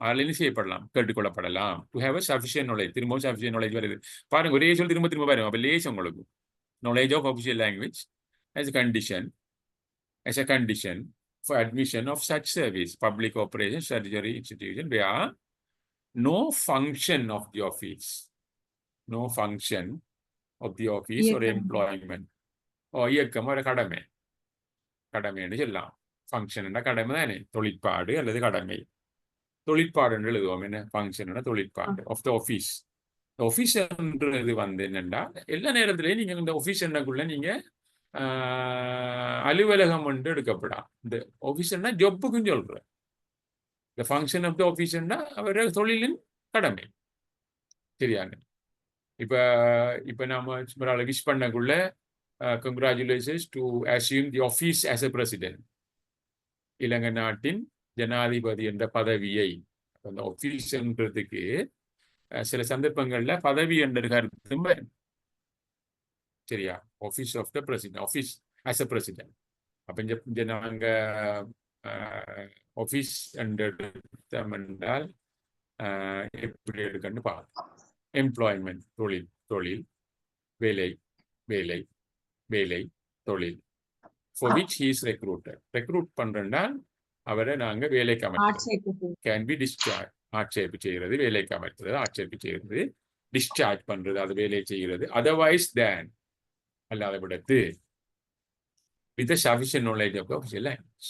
அதில் செய்யப்படலாம், கேட்டுக்கொள்ளப்படலாம், to have a sufficient knowledge. திரும்பவும் சஃபிஷியன்ட் நாலேஜ் வருது பாருங்க. ஒரே சொல் திரும்ப திரும்ப பாருங்க. அப்ப லேஸ் உங்களுக்கு knowledge of official language as a condition for admission of such service, public operation, statutory institution, where no function of the office or employment இயக்கம் ஒரு கடமை என்று சொல்லலாம். ஃபங்க்ஷன் கடமை தானே, தொழிற்பாடு அல்லது கடமை. தொழிற்பாடு என்று எழுதுவோம். என்ன ஃபங்க்ஷன் தொழிற்பாடு ஆஃப் த ஆஃபீஸ். ஆஃபீஸ் என்றது வந்து என்னன்னா எல்லா நேரத்திலையும் நீங்க இந்த ஆஃபீஸ் என்னக்குள்ள நீங்க அலுவலகம் என்று எடுக்கப்படாம். இந்த ஆஃபீஸ்னா ஜொப்புக்கும் சொல்றேன். இந்த ஃபங்க்ஷன் ஆஃப் த ஆஃபீஸ்னா அவர தொழிலின் கடமை. சரியாங்க. இப்ப நாம விஷ் பண்ணக்குள்ள congratulations to assume the office as a president. Ilankai நாட்டின் ஜனாதிபதி என்ற பதவியை, அந்த ஆஃபீஸ் என்றதுக்கு சில சந்தர்ப்பங்கள்ல பதவி என்ற கருத்தும் வரும். சரியா? Office of the president, office as a president. அப்ப இங்க நாங்க ஆஃபீஸ் என்றால் எப்படி எடுக்கன்னு பார்க்கலாம். எம்ப்ளாய்மெண்ட் தொழில், வேலை, தொழில். For which he is recruited. Recruit பண்றேன்னால் அவரை நாங்க வேலைக்கு அமைக்கிறோம். Can be discharge. ஆட்சேபு செய்கிறது, வேலைக்கு அமைக்கிறது, ஆட்சேபு செய்கிறது, டிஸ்சார்ஜ் பண்றது, அது வேலை செய்கிறது. அதர்வைஸ் தேன், அல்லாத விடத்து, with sufficient knowledge of the official language.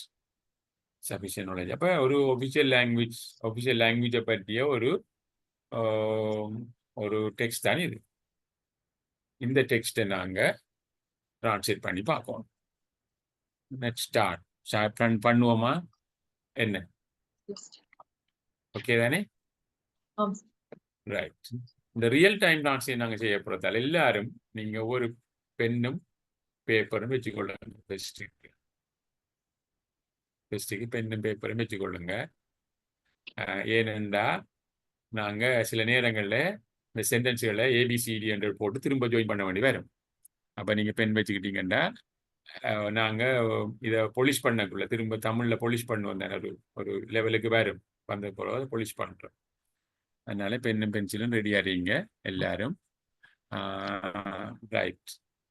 sufficient knowledge. அப்ப ஒரு ஒபிஷியல் லாங்குவேஜை பற்றிய ஒரு டெக்ஸ்ட் தான் இது. இந்த டெக்ஸ்ட்டை நாங்க டிரான்ஸ்லேட் பண்ணி பார்ப்போம். ஸ்டார்ட் பண்ணுவோமா? என்ன ஓகே தானே? ரைட். இந்த ரியல் டைம் டிரான்ஸ்லேட் நாங்கள் செய்ய போகிறதால எல்லாரும் நீங்க ஒரு பென்னும் பேப்பரும் வச்சுக்கொள்ளுங்க. பெஸ்ட்டுக்கு பென்னும் பேப்பரும் வச்சுக்கொள்ளுங்க. ஏனென்றா நாங்க சில நேரங்களில் இந்த சென்டென்ஸுகளை ஏபிசிடி என்று போட்டு திரும்ப ஜாயின் பண்ண வேண்டி வரும். அப்போ நீங்க பென் வச்சுக்கிட்டீங்கன்னா நாங்க இதை பொலிஷ் பண்ணக்குள்ள திரும்ப தமிழ்ல பொலிஷ் பண்ணுவோம் தானே, ஒரு லெவலுக்கு வரும். வந்த போல பொலிஷ் பண்றோம். அதனால பென்னும் பென்சிலும் ரெடி ஆறீங்க எல்லாரும். ரைட்.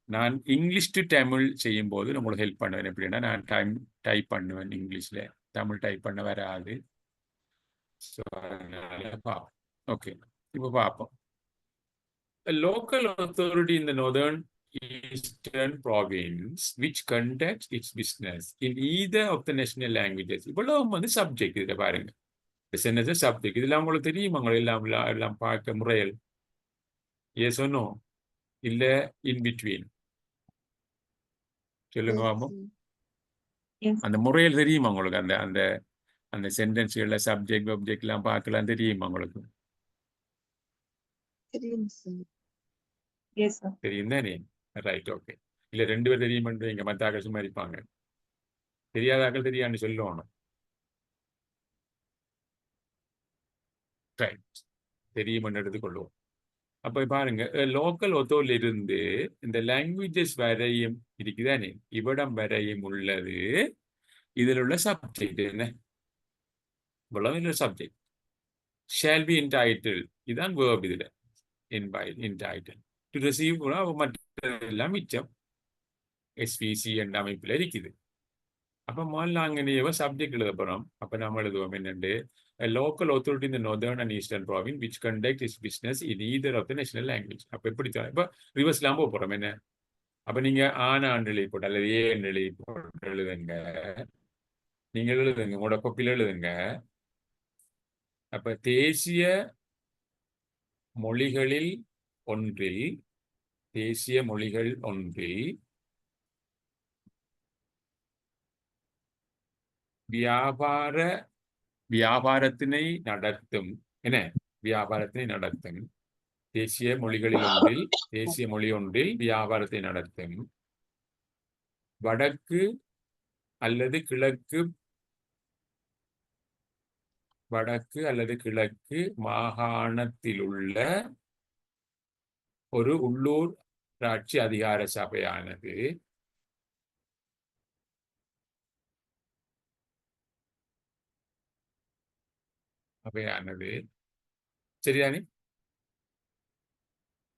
நான் இங்கிலீஷ் டு தமிழ் செய்யும் போது உங்களுக்கு ஹெல்ப் பண்ணுவேன். எப்படின்னா நான் டைப் பண்ணுவேன் இங்கிலீஷ்ல, தமிழ் டைப் பண்ண வராது. ஸோ அதனால பார்ப்போம். ஓகே, இப்போ பார்ப்போம். Local authority in the northern eastern province which conducts its business in either of the national languages. இவ்வளவு வந்து சப்ஜெக்ட். இதில் பாருங்க, சப்ஜெக்ட் இதெல்லாம் உங்களுக்கு தெரியுமா? எல்லாம் பார்க்க முறைகள் எஸ் நோ இல்ல இன் பிட்வீன் சொல்லுங்க பாப்போம். அந்த முறையில் தெரியுமா உங்களுக்கு? அந்த அந்த அந்த சென்டென்ஸ்கள்ல சப்ஜெக்ட் ஆப்ஜெக்ட் எல்லாம் பார்க்கலாம் தெரியுமா உங்களுக்கு? தெரியும் தானே? Right, okay. இல்ல 2 பேர் தெரியுமன்றீங்க, மற்ற ஆக்கள் சும்மா இருப்பாங்க. தெரியாத ஆக்கள் தெரியான்னு சொல்லணும். ரைட், தெரியுமென்று எடுத்துக்கொள்வோம். அப்ப பாருங்க, லோக்கல் ஒத்தோல இருந்து இந்த லாங்குவேஜஸ் வரையும் இருக்குதானே, இவ்விடம் வரையும் உள்ளது. இதில் உள்ள சப்ஜெக்ட் என்ன? இவ்வளவு சப்ஜெக்ட். ஷால் பி என்டைட்டில், இதுதான் வேர்ப். இதுல என்டைட்டில் டு ரிசீவ் மற்றெல்லாம் மிச்சம் எஸ்பிசி என்ற அமைப்பில் இருக்குது. அப்ப முதல்ல அங்கே சப்ஜெக்ட் எழுத போறோம். அப்ப நம்ம எழுதுவோம் என்னண்டு, local authority in the northern and eastern province which conduct its business in either of the national language. அப்ப எப்படி இப்ப ரிவர்ஸ்லாம் போக போறோம். என்ன அப்ப நீங்க ஆனாண்டு எழுதி போட்டு அல்லது ஏன்னு எழுதி போட்டு எழுதுங்க. நீங்க எழுதுங்க, உங்களோட கொப்பில எழுதுங்க. அப்ப தேசிய மொழிகள் ஒன்றில் வியாபாரத்தினை நடத்தும் தேசிய மொழி ஒன்றில் வியாபாரத்தை நடத்தும் வடக்கு அல்லது கிழக்கு மாகாணத்திலுள்ள ஒரு உள்ளூராட்சி அதிகார சபையானது சரிதானே?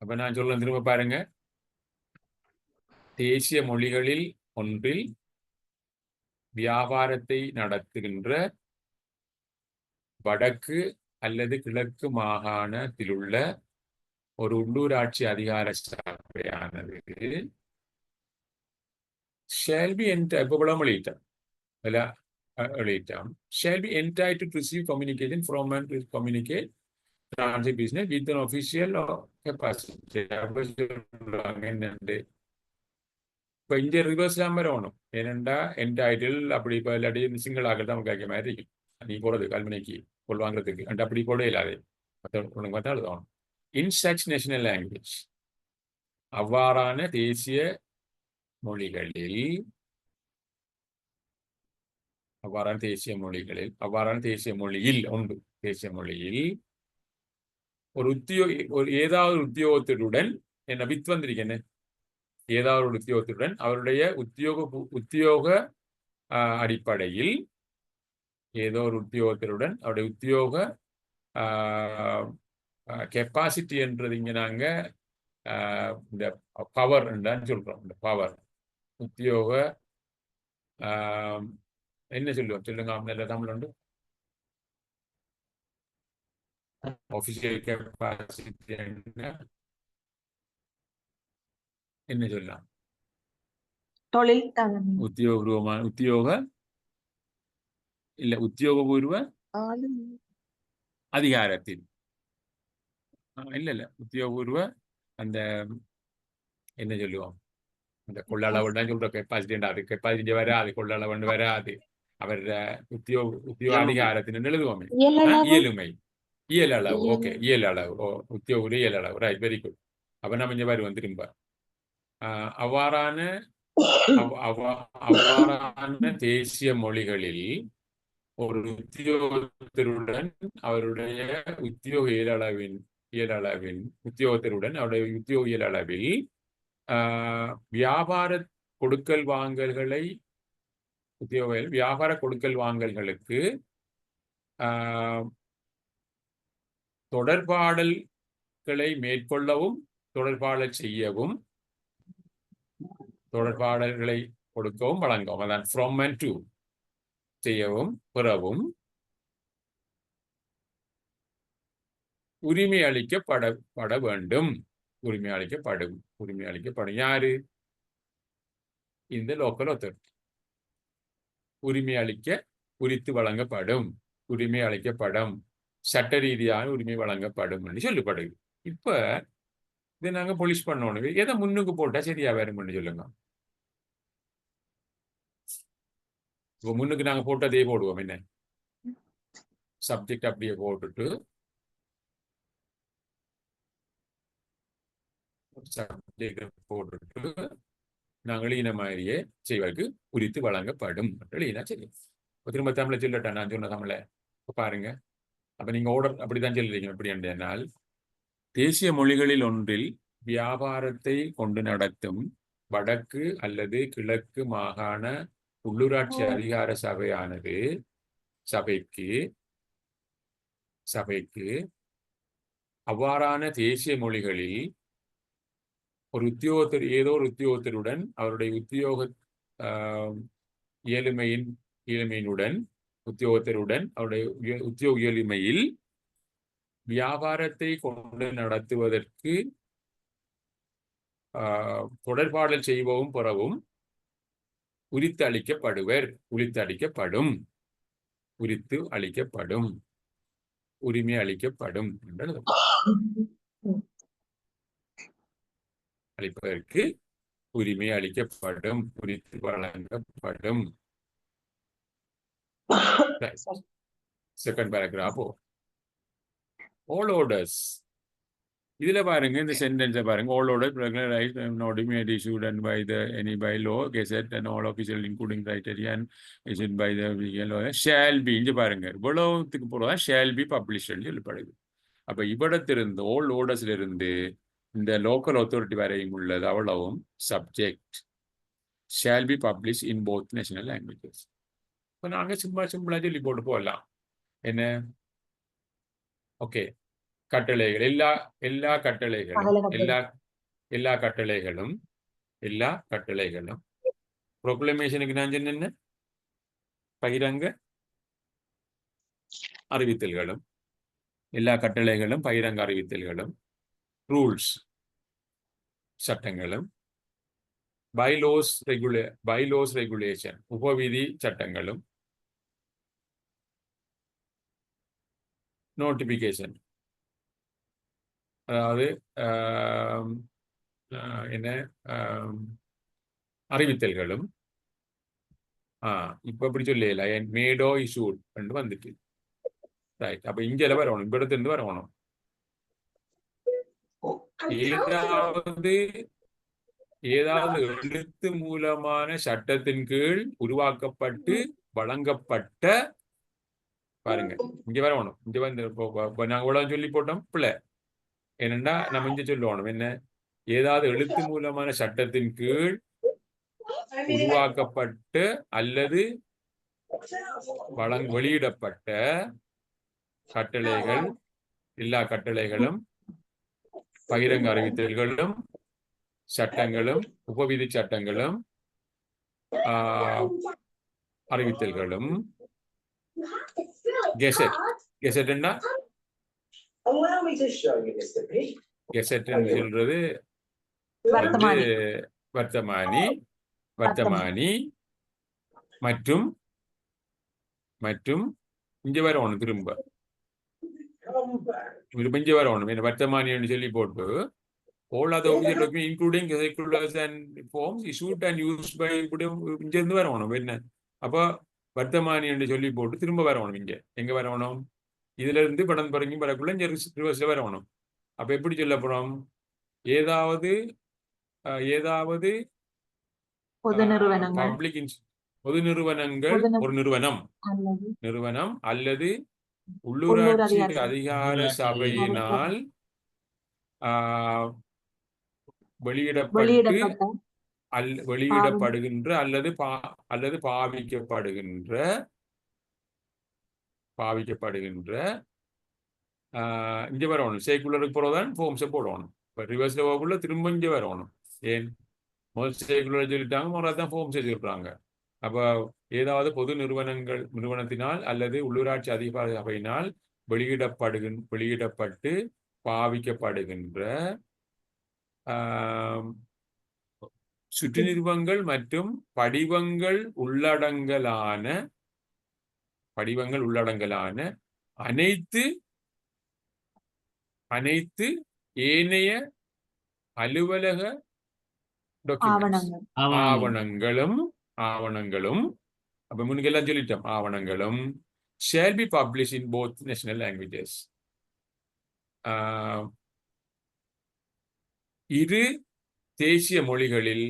அப்ப நான் சொல்ல திரும்ப பாருங்க. தேசிய மொழிகளில் ஒன்றில் வியாபாரத்தை நடத்துகின்ற வடக்கு அல்லது கிழக்கு மாகாணத்திலுள்ள ஒரு உள்ளூராட்சி அதிகார சபையானது shall be entitled to receive communication from and to communicate transit business with an official capacity. இப்போ இங்கே ரிவர்ஸ்லாம் வரணும். ஏனெண்டா என்டைட்டில் அப்படி இப்போ இல்லாட்டி சிங்கிள் ஆகிறது நமக்கு கேட்க மாதிரி இருக்கும். நீ போகிறது கல்முனைக்கு பொருள் வாங்குறதுக்கு அண்ட் அப்படி போட இல்லாது மற்றவங்களுக்கு பார்த்தா எழுதணும். இன் சச் நேஷனல் லாங்குவேஜ், அவ்வாறான தேசிய மொழிகளில் ஒரு ஏதாவது உத்தியோகத்துடன் என்ன வித் வந்திருக்கேன்னு ஏதாவது ஒரு உத்தியோகத்துடன் அவருடைய உத்தியோக அடிப்படையில் ஏதோ ஒரு உத்தியோகத்தினுடன் அவருடைய உத்தியோக கெப்பாசிட்டி என்றது இங்க நாங்க இந்த பவர் என்றான்னு சொல்றோம். இந்த பவர் உத்தியோக என்ன சொல்லுவோம் சொல்லுங்க நல்ல தமிழ் உண்டு. ஆஃபிஷியல் கெப்பாசிட்டி என்ன சொல்லலாம்? உத்தியோகபூர்வ அதிகாரத்தில் இல்ல உத்தியோகபூர்வ அந்த என்ன சொல்லுவோம் அந்த கொள்ளளவு தான் சொல்ற கெப்பாசிட்டி வராது, கொள்ளளவு வராது. அவர் உத்தியோக அதிகாரத்தின் எழுதுவோமே இயலளவு. ஓகே, இயலளவு. உத்தியோக இயலளவு. Right, very good. அப்ப நம்ம இங்க வருவோம் திரும்ப. அவ்வாறான தேசிய மொழிகளில் ஒரு உத்தியோகத்தருடன் அவருடைய உத்தியோக உத்தியோகத்தருடன் அவருடைய உத்தியோக இயலளவில் வியாபார கொடுக்கல் வாங்கல்களுக்கு தொடர்பாடல்களை மேற்கொள்ளவும் தொடர்பாடல்களை கொடுக்கவும் வழங்கவும், அதான் from and to செய்யவும் பெறவும் உரிமை அளிக்கப்பட வேண்டும். உரிமை அளிக்கப்படும் யாரு? இந்த லோக்கல் அத்தாரிட்டி. குறித்து வழங்கப்படும், உரிமை அளிக்கப்படும், சட்ட ரீதியான உரிமை வழங்கப்படும் என்று சொல்லப்படுது. இப்ப இதை நாங்க பொலிஷ் பண்ணணும். எதை முன்னுக்கு போட்டா சரியா வரும்னு சொல்லுங்க. இப்போ முன்னுக்கு நாங்க போட்டதே போடுவோம். என்ன சப்ஜெக்ட் அப்படியே போட்டுட்டு நாங்கள் இந்த மாதிரியே செய்வதற்கு குறித்து வழங்கப்படும் சரி. திரும்ப தமிழை சொல்லட்டேன். நான் சொன்ன தமிழை பாருங்க. அப்ப நீங்க ஆர்டர் அப்படித்தான் சொல்றீங்க. எப்படி என்றால் தேசிய மொழிகளில் ஒன்றில் வியாபாரத்தை கொண்டு நடத்தும் வடக்கு அல்லது கிழக்கு மாகாண உள்ளூராட்சி அதிகார சபைக்கு அவ்வாறான தேசிய மொழிகளில் ஒரு ஏதோ ஒரு உத்தியோகத்தருடன் அவருடைய உத்தியோகத்தருடன் அவருடைய உத்தியோக இயலுமையில் வியாபாரத்தை கொண்டு நடத்துவதற்கு தொடர்பாடல் செய்யவும் பெறவும் உரித்து அளிக்கப்படும் உரிமை அளிக்கப்படும் என்று அளிப்பதற்கு உரிமை அளிக்கப்படும், குறித்து வழங்கப்படும். Second paragraph. All orders இதுல பாருங்க இந்த சென்டென்ஸை பாருங்க all not made issued and by the any by law gazette and all official including criteria and issued by the legal lawyer shall be இங்க பாருங்க இவ்வளவுத்துக்கு போறதா shall be published சொல்லப்படுது. அப்ப இவ்விடத்திலிருந்து all orders-ல இருந்து இந்த லோக்கல் அத்தாரிட்டி வரையும் உள்ளது அவ்வளவும் subject shall be published in both national languages. இப்போ நாங்க சிம்பிளா சொல்லி போட்டு போடலாம் என்ன ஓகே கட்டளைகள் எல்லா கட்டளைகளும் எல்லா கட்டளைகளும் ப்ரொக்ளமேஷனுக்கு நான் சொன்ன பகிரங்க அறிவித்தல்களும் எல்லா கட்டளைகளும் பகிரங்க அறிவித்தல்களும் ரூல்ஸ் சட்டங்களும் பைலோஸ் ரெகுலேஷன் உபவிதி சட்டங்களும் நோட்டிபிகேஷன் அதாவது என்ன அறிவித்தல்களும் இப்ப எப்படி சொல்லல மேடோ இஷ்யூட் வந்துட்டு ரைட். அப்ப இங்க வரணும் இவ்விடத்திலிருந்து வரணும் ஏதாவது எழுத்து மூலமான சட்டத்தின் கீழ் உருவாக்கப்பட்டு வழங்கப்பட்ட பாருங்க இங்க வரணும் இங்க வந்து நாங்க இவ்வளவு சொல்லி போட்டோம் பிள்ளை என்னண்டா நம்ம இங்க சொல்லணும் என்ன ஏதாவது எழுத்து மூலமான சட்டத்தின் கீழ் உருவாக்கப்பட்டு அல்லது வெளியிடப்பட்ட கட்டளைகள் எல்லா கட்டளைகளும் பகிரங்க அறிவித்தல்களும் சட்டங்களும் உபவிதி சட்டங்களும் அறிவித்தல்களும் கெசட் சொல்றது வர்த்தமானி மற்றும் இங்க வரணும் திரும்ப இங்க வரணும் என்ன வர்த்தமானி சொல்லி போட்டு all other official documents including circulars and forms issued and used by இங்க இருந்து வரணும் என்ன அப்ப வர்த்தமானி என்று சொல்லி போட்டு திரும்ப வரணும் இங்க எங்க வரணும் இதுல இருந்து படம் பறங்கி வரக்குள்ள இங்க ரிவர்ஸ்ல வரணும். அப்ப எப்படி சொல்ல போறோம் ஏதாவது பொது நிறுவனங்கள் ஒரு நிறுவனம் அல்லது உள்ளூராட்சி அதிகார சபையினால் வெளியிடப்படுகின்ற அல்லது பாவிக்கப்படுகின்ற இங்க வரணும் சைக்குலருக்கு போறதான் ஃபார்ம்ஸை போடணும். இப்போ ரிவர்ஸ்ல போகக்குள்ள திரும்ப இங்க வரணும். ஏன் முதல் சைக்குலர் சொல்லிட்டாங்க முதல்தான் ஃபார்ம்ஸ் சொல்லிடுறாங்க. அப்போ ஏதாவது பொது நிறுவனத்தினால் அல்லது உள்ளூராட்சி அதிகார சபையினால் வெளியிடப்பட்டு பாவிக்கப்படுகின்ற சுற்று நிறுவங்கள் மற்றும் படிவங்கள் உள்ளடங்கலான அனைத்து ஏனைய அலுவலக ஆவணங்களும் அப்ப முன்னுக்கெல்லாம் சொல்லிட்டோம் ஆவணங்களும் shall be published in both national languages. இரு தேசிய மொழிகளில்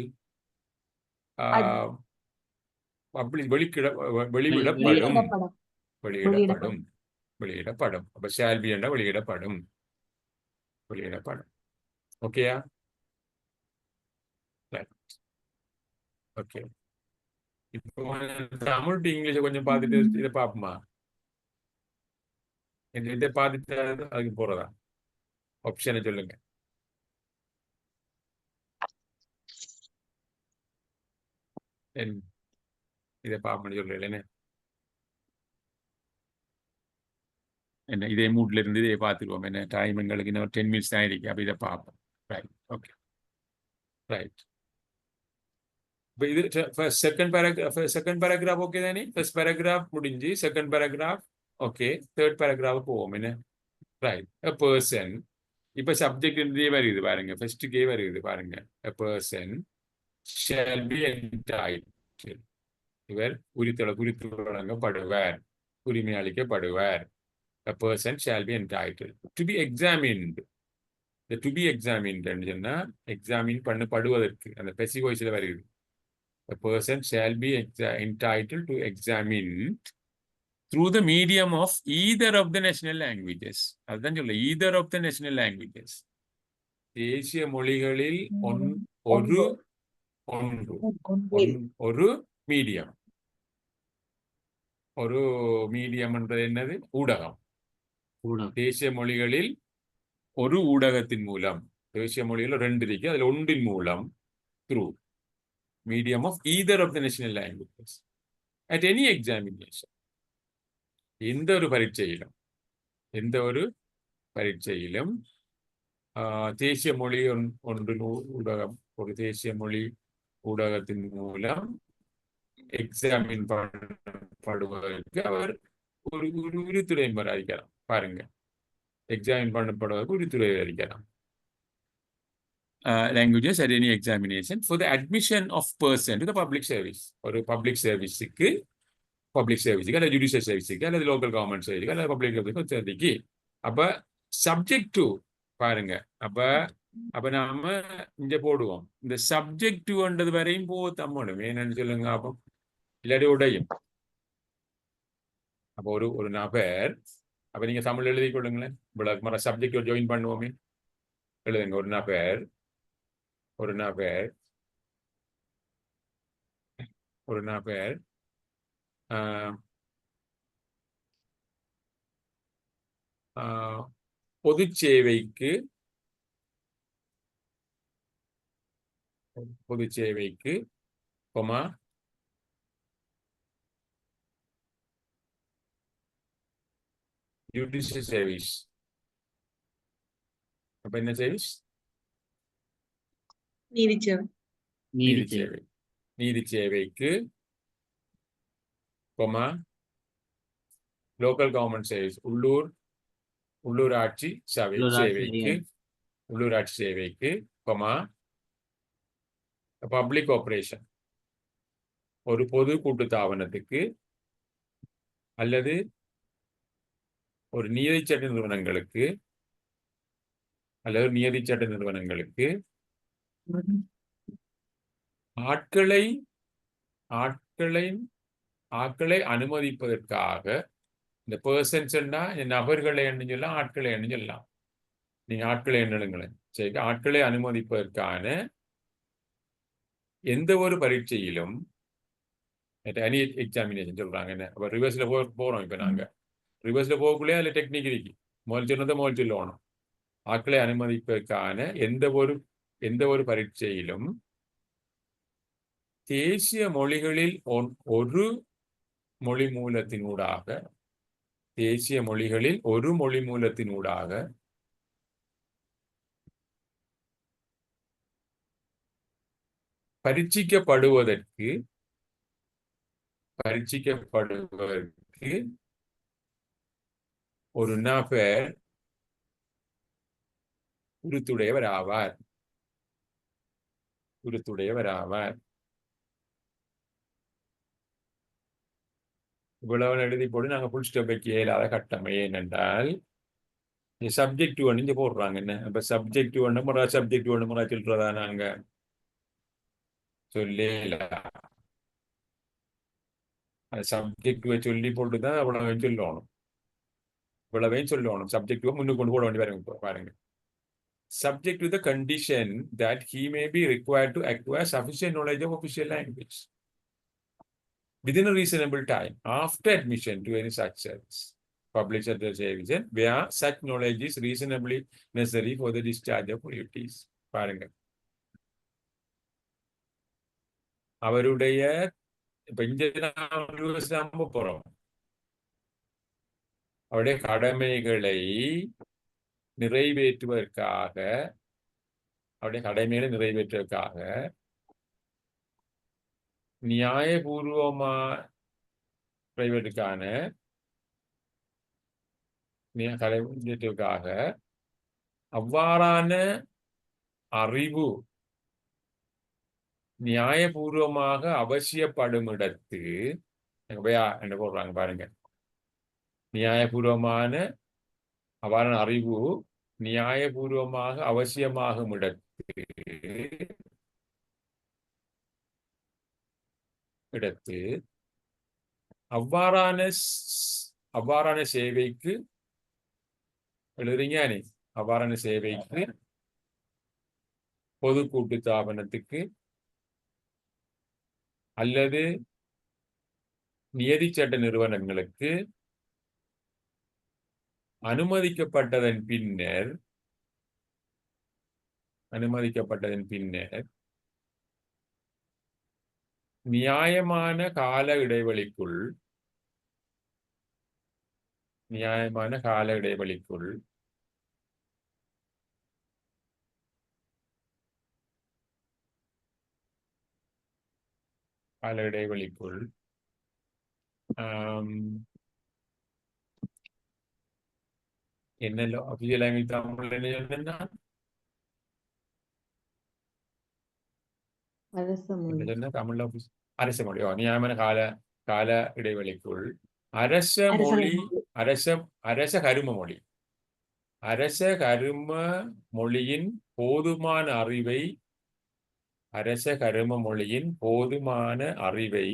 வெளியிடப்படும். அப்ப shall be என்றால் வெளியிடப்படும். ஓகேயா? ஓகே. இப்போ தமிழ் டு இங்கிலீஷ் கொஞ்சம் பார்த்துட்டு இதை பார்ப்போமா? இதை பார்த்துட்டு அதுக்கு போறதா ஆப்ஷனை சொல்லுங்க. இதை பார்ப்போம்னு சொல்றேன் என்ன இதே மூட்ல இருந்து இதை பார்த்துருவோம். என்ன டைம் எங்களுக்கு இன்னும் 10 minutes தான் இருக்கு. அப்போ இதை பார்ப்போம். Right okay right. இப்போ இது செகண்ட் பேராகிராஃப் ஓகே தானே? ஃபர்ஸ்ட் பேராகிராஃப் முடிஞ்சு second paragraph okay. Third paragraph போவோம். என்ன ரைட். a person இப்போ சப்ஜெக்ட் வருது பாருங்க. ஃபர்ஸ்ட்டுக்கே வருது பாருங்க. a person shall be entitled. இவர் குறித்து வழங்கப்படுவார், உரிமை அளிக்கப்படுவார். A person shall be entitled to be examined. இந்த டு பி எக்ஸாமின் சொன்னா எக்ஸாமின் பண்ணப்படுவதற்கு அந்த பெசிவ் வாய்ஸ்ல வருது. A person shall be entitled to examine through the medium of either of the national languages. அதுதான் சொல்ல either of the national languages. தேசிய மொழிகளில் ஒரு மீடியம். ஒரு மீடியம் என்றது என்னது? ஊடகம். தேசிய மொழிகளில் ஒரு ஊடகத்தின் மூலம், தேசிய மொழிகளில் 2 இருக்கு, அதுல ஒன்றின் மூலம், through medium of either of the national languages at any examination. எந்த ஒரு பரீட்சையிலும் தேசிய மொழி ஒன்றின் ஊடகம், ஒரு தேசிய மொழி ஊடகத்தின் மூலம் எக்ஸாமின் பண்ணப்படுவதற்கு அவர் ஒரு உரித்துரை அறிக்கலாம். பாருங்க, examine பண்ணப்படுவதற்கு உரித்துரை அறிக்கலாம். Languages at any examination for the admission of person to the public service. ஒரு பப்ளிக் சர்வீஸுக்கு அல்லது ஜுடிஷியல் சர்வீஸுக்கு அல்லது லோக்கல் கவர்மெண்ட் சர்வீஸுக்கு அல்லது பப்ளிக் சர்வீஸுக்கு. அப்ப சப்ஜெக்ட் டு பாருங்க. அப்ப நாம இங்க போடுவோம். இந்த சப்ஜெக்ட் டுன்றது வரையும் தம்மணும். என்னன்னு சொல்லுங்க. அப்போ இல்லாட்டி உடையும். அப்போ ஒரு நபர், அப்ப நீங்க தமிழ் எழுதி கொள்ளுங்களேன். இவ்வளவு சப்ஜெக்ட் ஜாயின் பண்ணுவோமே, எழுதுங்க. ஒரு நபர் பொது சேவைக்கு ஜுடிஷியல் சர்வீஸ். அப்ப என்ன சர்வீஸ்? நீதி சேவைக்கு லோக்கல் கவர்மெண்ட் சர்வீஸ், உள்ளூராட்சி சேவைக்கு பப்ளிக் ஆபரேஷன், ஒரு பொது கூட்டுத்தாபனத்துக்கு அல்லது ஒரு நியதிச்சட்ட நிறுவனங்களுக்கு ஆட்களை அனுமதிப்பதற்காக, இந்த பர்சன்ஸ் நபர்களை எண்ணு சொல்லலாம், ஆட்களை எண்ணு சொல்லலாம். நீங்க ஆட்களை எண்ணுங்களேன். சரி, ஆட்களை அனுமதிப்பதற்கான எந்த ஒரு பரீட்சையிலும் எக்ஸாமினேஷன் சொல்றாங்க. என்ன ரிவர்ஸ்ல போறோம். இப்ப நாங்க ரிவர்ஸ்ல போகக்குள்ளே அதுல டெக்னிக் இருக்கு. முதல் சொல்லணும். ஆட்களை அனுமதிப்பதற்கான எந்த ஒரு பரீட்சையிலும் தேசிய மொழிகளில் ஒரு மொழி மூலத்தினூடாக பரீட்சிக்கப்படுவதற்கு ஒரு நபர் உரித்துடையவர் ஆவார். இவ்வளவு எழுதி போட்டு நாங்க புல் ஸ்டாப் வைக்க இயலாத கட்டமை. ஏனென்றால் சப்ஜெக்ட் இங்க போடுறாங்க. என்ன இப்ப சப்ஜெக்ட் முறை சொல்றதா நாங்க சொல்லல. சப்ஜெக்ட் சொல்லி போட்டுதான் அவ்வளவு சொல்லணும். சப்ஜெக்ட் முன்னுக்கு கொண்டு போட வேண்டிய பாருங்க. Subject to the condition that he may be required to acquire sufficient knowledge of official language within a reasonable time after admission to any such service, public sector service, where such knowledge is reasonably necessary for the discharge of duties. பாருங்க, அவருடைய இப்ப இங்க நம்ப போறோம். அவருடைய கடமைகளை நிறைவேற்றுவதற்காக நியாயபூர்வமா அவ்வாறான அறிவு நியாயபூர்வமாக அவசியப்படும் இடத்து என்ன போடுறாங்க பாருங்க. நியாயபூர்வமான அவ்வாறான அறிவு நியாயபூர்வமாக அவசியமாகும் இடத்து அவ்வாறான சேவைக்கு எழுதுறீங்க அவ்வாறான சேவைக்கு பொது கூட்டு ஸ்தாபனத்துக்கு அல்லது நியதிச்சட்ட நிறுவனங்களுக்கு அனுமதிக்கப்பட்டதன் பின்னர் நியாயமான கால இடைவெளிக்குள் என்னല്ലോ அபிஷியல் லாங்குவேஜ் தமிழ்ல என்ன சொன்னா தமிழ்ல அரச மொழி நியாயமான கால இடைவெளிக்குள் அரச கரும மொழியின் போதுமான அறிவை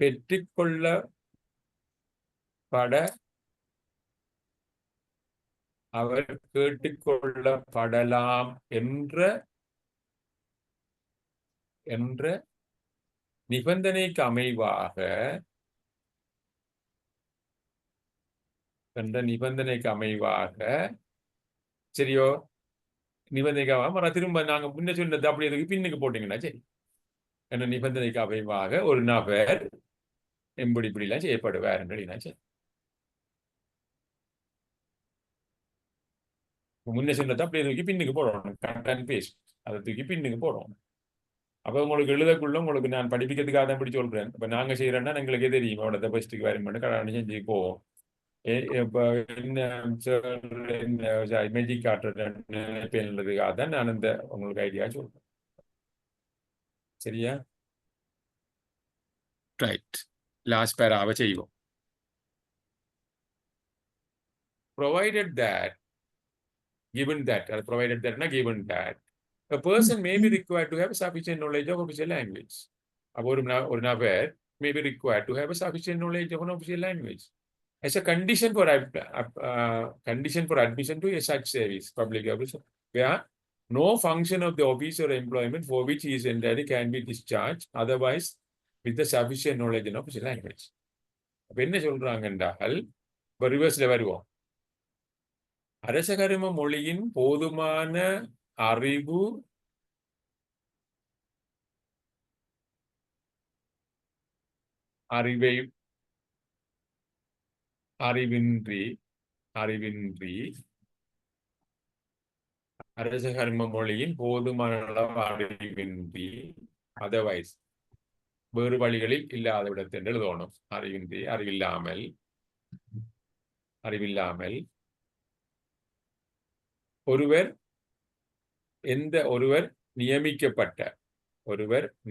பெற்றுக்கொள்ளப்பட அவர் கேட்டுக்கொள்ளப்படலாம் என்ற நிபந்தனைக்கு அமைவாக சரியோ நிபந்தனைக்காக திரும்ப நாங்க முன்ன சொன்னது அப்படி எதுக்கு பின்னுக்கு போட்டீங்கன்னா சரி என்ன நிபந்தனைக்கு அமைவாக ஒரு நபர் இப்படிலாம் செய்யப்படுவார் சரி முன்ன சொன்னது அப்படியே தூக்கி பின்னுக்கு போடணும் கரெக்டான பேஸ் அதை தூக்கி பின்னுக்கு போடணும் அப்போ உங்களுக்கு எழுதக்குள்ள உங்களுக்கு நான் படிப்பிக்கிறதுக்காக தான் இப்படி சொல்றேன் இப்போ நாங்கள் செய்யறோன்னா எங்களுக்கே தெரியும் அவட ஃபர்ஸ்ட்டுக்கு வேறு மட்டும் கடை செஞ்சு போவோம் இப்போ என்ன மெஜிக் காட்டுறதுக்காக தான் நான் இந்த உங்களுக்கு ஐடியா சொல்றேன் சரியா ரைட் லாஸ்ட் பேராவை செய்வோம் provided that given that a person may be required to have sufficient knowledge of official language. ஒரு நபர் may be required to have a sufficient knowledge of an official language as a condition for admission to a such service, public office, where no function of the office or employment for which he is entitled can be discharged otherwise with the sufficient knowledge in official language. அப்ப என்ன சொல்றாங்க என்றால் இப்போ ரிவர்ஸ்ல வருவோம் அரசகரும மொழியின் போதுமான அறிவின்றி அரசகரும மொழியின் போதுமான அளவு அறிவின்றி அதர்வைஸ் வேறு வழிகளில் இல்லாத விடத்தை என்று எழுதணும் அறிவில்லாமல் ஒருவர்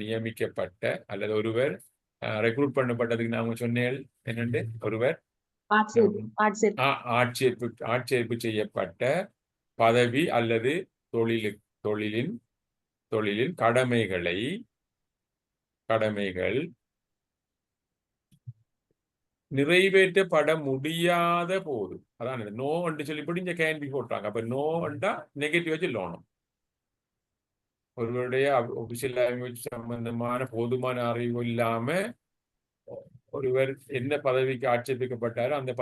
நியமிக்கப்பட்ட அல்லது ஒருவர் ரெக்ரூட் பண்ணப்பட்டதுக்கு நாம சொன்னேன் என்னண்டு ஒருவர் ஆட்சேர்ப்பு செய்யப்பட்ட பதவி அல்லது தொழிலின் கடமைகள் நிறைவேற்றப்பட முடியாத போது அதான் நோ என்று சொல்லிப்படி இங்க கேன் பி போட்டாங்க அப்ப நோ என்றா நெகட்டிவா சொல்லணும் ஒருவருடைய ஒபிஷியல் லாங்குவேஜ் சம்பந்தமான போதுமான அறிவு இல்லாம ஒருவர் எந்த பதவிக்கு ஆட்சேபிக்கப்பட்டாரோ அந்த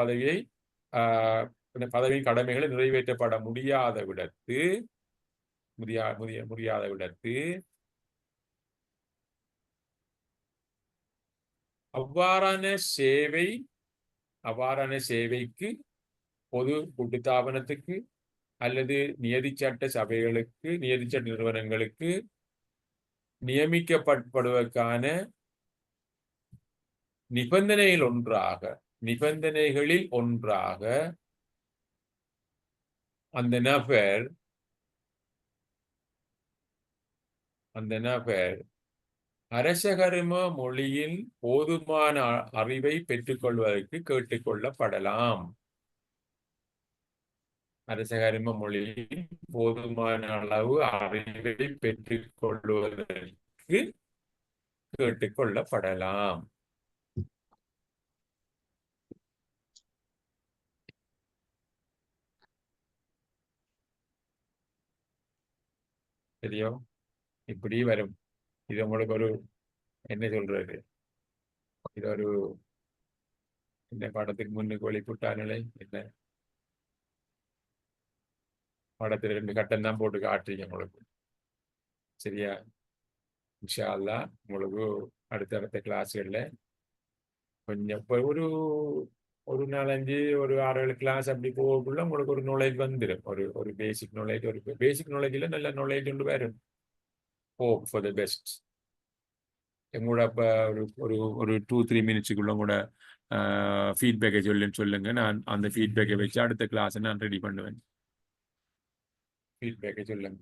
பதவியின் கடமைகளை நிறைவேற்றப்பட முடியாத விடத்து அவ்வாறான சேவைக்கு பொது கூட்டுத்தாபனத்துக்கு அல்லது நியதிச்சட்ட நிறுவனங்களுக்கு நியமிக்கப்படுவதற்கான நிபந்தனைகளில் ஒன்றாக அந்த நபர் அரசகரும மொழியில் போதுமான அறிவை பெற்றுக்கொள்வதற்கு கேட்டுக்கொள்ளப்படலாம் அரச கரிம மொழியில் போதுமான அளவு அறிவை பெற்றுக் கொள்வதற்கு கேட்டுக்கொள்ளப்படலாம். சரியோ? இப்படி வரும். இது உங்களுக்கு ஒரு என்ன சொல்றது, இது ஒரு இந்த பாடத்துக்கு முன்னுக்கு வெளிப்புட்டாங்களே என்ன பாடத்துல 2 கட்டம் தான் போட்டு காட்டுறீங்க உங்களுக்கு. சரியா? இன்ஷா அல்லாஹ் உங்களுக்கு அடுத்தடுத்த கிளாஸ்கள்ல கொஞ்சம் இப்போ ஒரு 4-5 ஒரு 6-7 கிளாஸ் அப்படி போகக்குள்ள உங்களுக்கு ஒரு நாலேஜ் வந்துடும். ஒரு பேசிக் நாலேஜ், ஒரு பேசிக் நாலேஜில் நல்ல நாலேஜ் கொண்டு வரும். Hope for the best. எங்களோட அப்போ ஒரு 2-3 மினிட்ஸுக்குள்ள கூட ஃபீட்பேக்கை சொல்லுங்க. நான் அந்த ஃபீட்பேக்கை வச்சு அடுத்த கிளாஸை நான் ரெடி பண்ணுவேன். ஃபீட்பேக்கை சொல்லுங்க.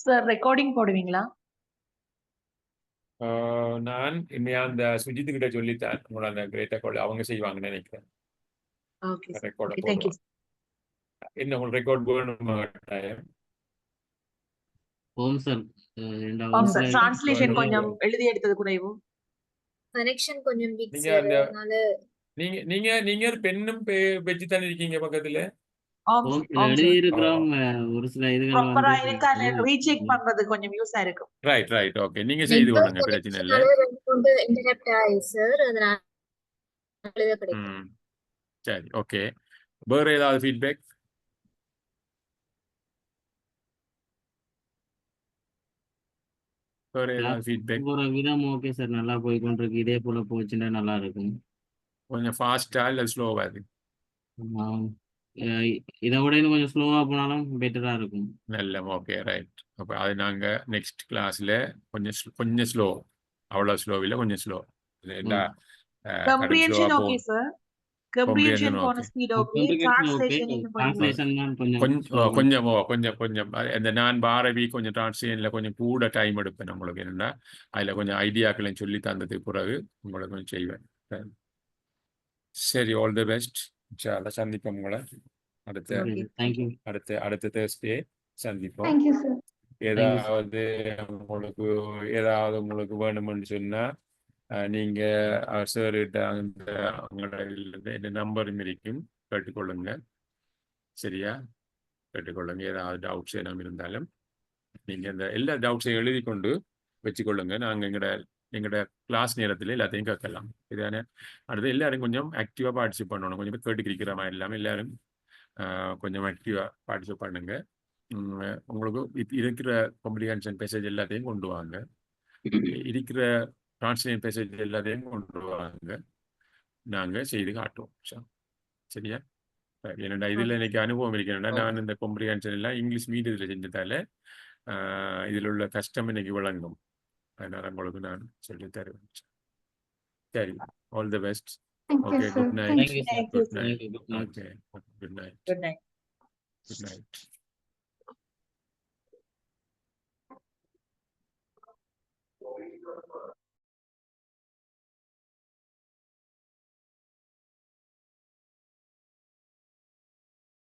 சார் ரெக்கார்டிங் போடுவீங்களா? நான் இனிமையா அந்த சுஜித்து கிட்ட சொல்லித்தேன். உங்களோட அந்த கிரேட்டர் கால் அவங்க செய்வாங்கன்னு நினைக்கிறேன். Okay sir. ரெக்கார்டை ஓகே, தேங்க்யூ. போடுவாங்க. என்ன உங்களுக்கு ரெக்கார்ட் வேணுமா கட்டாயம்? ஓம் சார் ஆமாம் சார். ரெண்டாவது டிரான்ஸ்லேஷன் கொஞ்சம் எழுதி எடுத்தது கூடவும். கனெக்ஷன் கொஞ்சம் வீக் நீங்க சார், அந்த அதனால நீங்க பெண்ணும் வச்சு தானே இருக்கீங்க பக்கத்துல? ஆமாம் ஓம் சார். ஆமாம் எழுதி சார். இருக்கிறோம். ஒரு சில இதுகள் ப்ராப்பரா வந்து இருக்கா ரீசெக் பண்றது கொஞ்சம் யூஸா இருக்கும். Right okay. நீங்க செய்து நெட்வொர்க் கொள்ளுங்க, பிரச்சனை இல்லை. கனெக்ஷனால கொண்டு இன்டரப்ட் ஆயிடுச்சு சார், அதனால எழுத கிடைக்கும். ம் சரி ஓகே. வேற ஏதாவது ஃபீட்பேக்? வேற ஏதாவது ஃபீட்பேக்? போற விதம் ஓகே சார், நல்லா போய் கொண்டிருக்கு. இதே போல போச்சுன்னா நல்லா இருக்கும். கொஞ்சம் ஃபாஸ்டா இல்லை ஸ்லோவா இருக்கு? ஆம். இதை விட இன்னும் கொஞ்சம் ஸ்லோவா போனாலும் பெட்டரா இருக்கும். நல்ல ஓகே ரைட். அப்போ அது நாங்கள் நெக்ஸ்ட் கிளாஸில் கொஞ்சம் ஸ்லோ, அவ்வளோ ஸ்லோ இல்லை, கொஞ்சம் ஸ்லோ. கடும் கம்ப்ரிஹென்ஷன் ஸ்லோவாக ஓகே போகும். சார். கம்ப்ரிஹென்ஷன் போன okay. Speed okay. Comprehension okay. Translation இன்னும் கொஞ்சம் Translation தான் கொஞ்சம் கொஞ்சம் இந்த நான் பாரதி கொஞ்சம் டிரான்ஸ்லேஷனில் கொஞ்சம் கூட டைம் எடுப்பேன். உங்களுக்கு என்னென்னா அதில் கொஞ்சம் ஐடியாக்களையும் சொல்லி தந்ததுக்கு பிறகு உங்களுக்கு கொஞ்சம் செய்வேன். சரி, ஆல் தி பெஸ்ட். இன்ஷால்லா சந்திப்போம் உங்களை அடுத்த ஓகே. தேங்க்யூ. அடுத்த தேர்ஸ்டே சந்திப்போம். Thank you sir. ஏதாவது உங்களுக்கு வேணும்னு சொன்னா நீங்க சார்கிட்ட அந்த அவங்களோட நம்பரும் இருக்கும், கேட்டுக்கொள்ளுங்க. சரியா? கேட்டுக்கொள்ளுங்க. ஏதாவது டவுட்ஸ் எதுவும் இருந்தாலும் நீங்க இந்த எல்லா டவுட்ஸையும் எழுதி கொண்டு வச்சுக்கொள்ளுங்க. நாங்கள் எங்களோட கிளாஸ் நேரத்தில் எல்லாத்தையும் கேட்கலாம். இதானே? அடுத்து எல்லாரும் கொஞ்சம் ஆக்டிவாக பார்ட்டிசிபேட் பண்ணணும். கொஞ்சம் கேட்டுக்கிற மாதிரி இல்லாமல் எல்லாரும் கொஞ்சம் ஆக்டிவாக பார்ட்டிசிபேட் பண்ணுங்க. உங்களுக்கு இருக்கிற காம்ப்ரிஹென்ஷன் பேசேஜ் எல்லாத்தையும் கொண்டு வாங்க. இருக்கிற டிரான்ஸ்லேஷன் பேசேஜ் எல்லாத்தையும் கொண்டு வாங்க. நாங்கள் செய்து காட்டுவோம். சரியா? என்னடா இதில் எனக்கு அனுபவம் இருக்கேன்டா. நான் இந்த காம்ப்ரிஹென்ஷன் எல்லாம் இங்கிலீஷ் மீடியத்தில் செஞ்சதால இதில் உள்ள கஷ்டம் எனக்கு விளங்கும். அதனால் உங்களுக்கு நான் சொல்லி தருவேன். சரி, all the best. Okay, good night. Thank you, sir. Good night. Thank you. Good night. Okay, good night. Good night. Good night.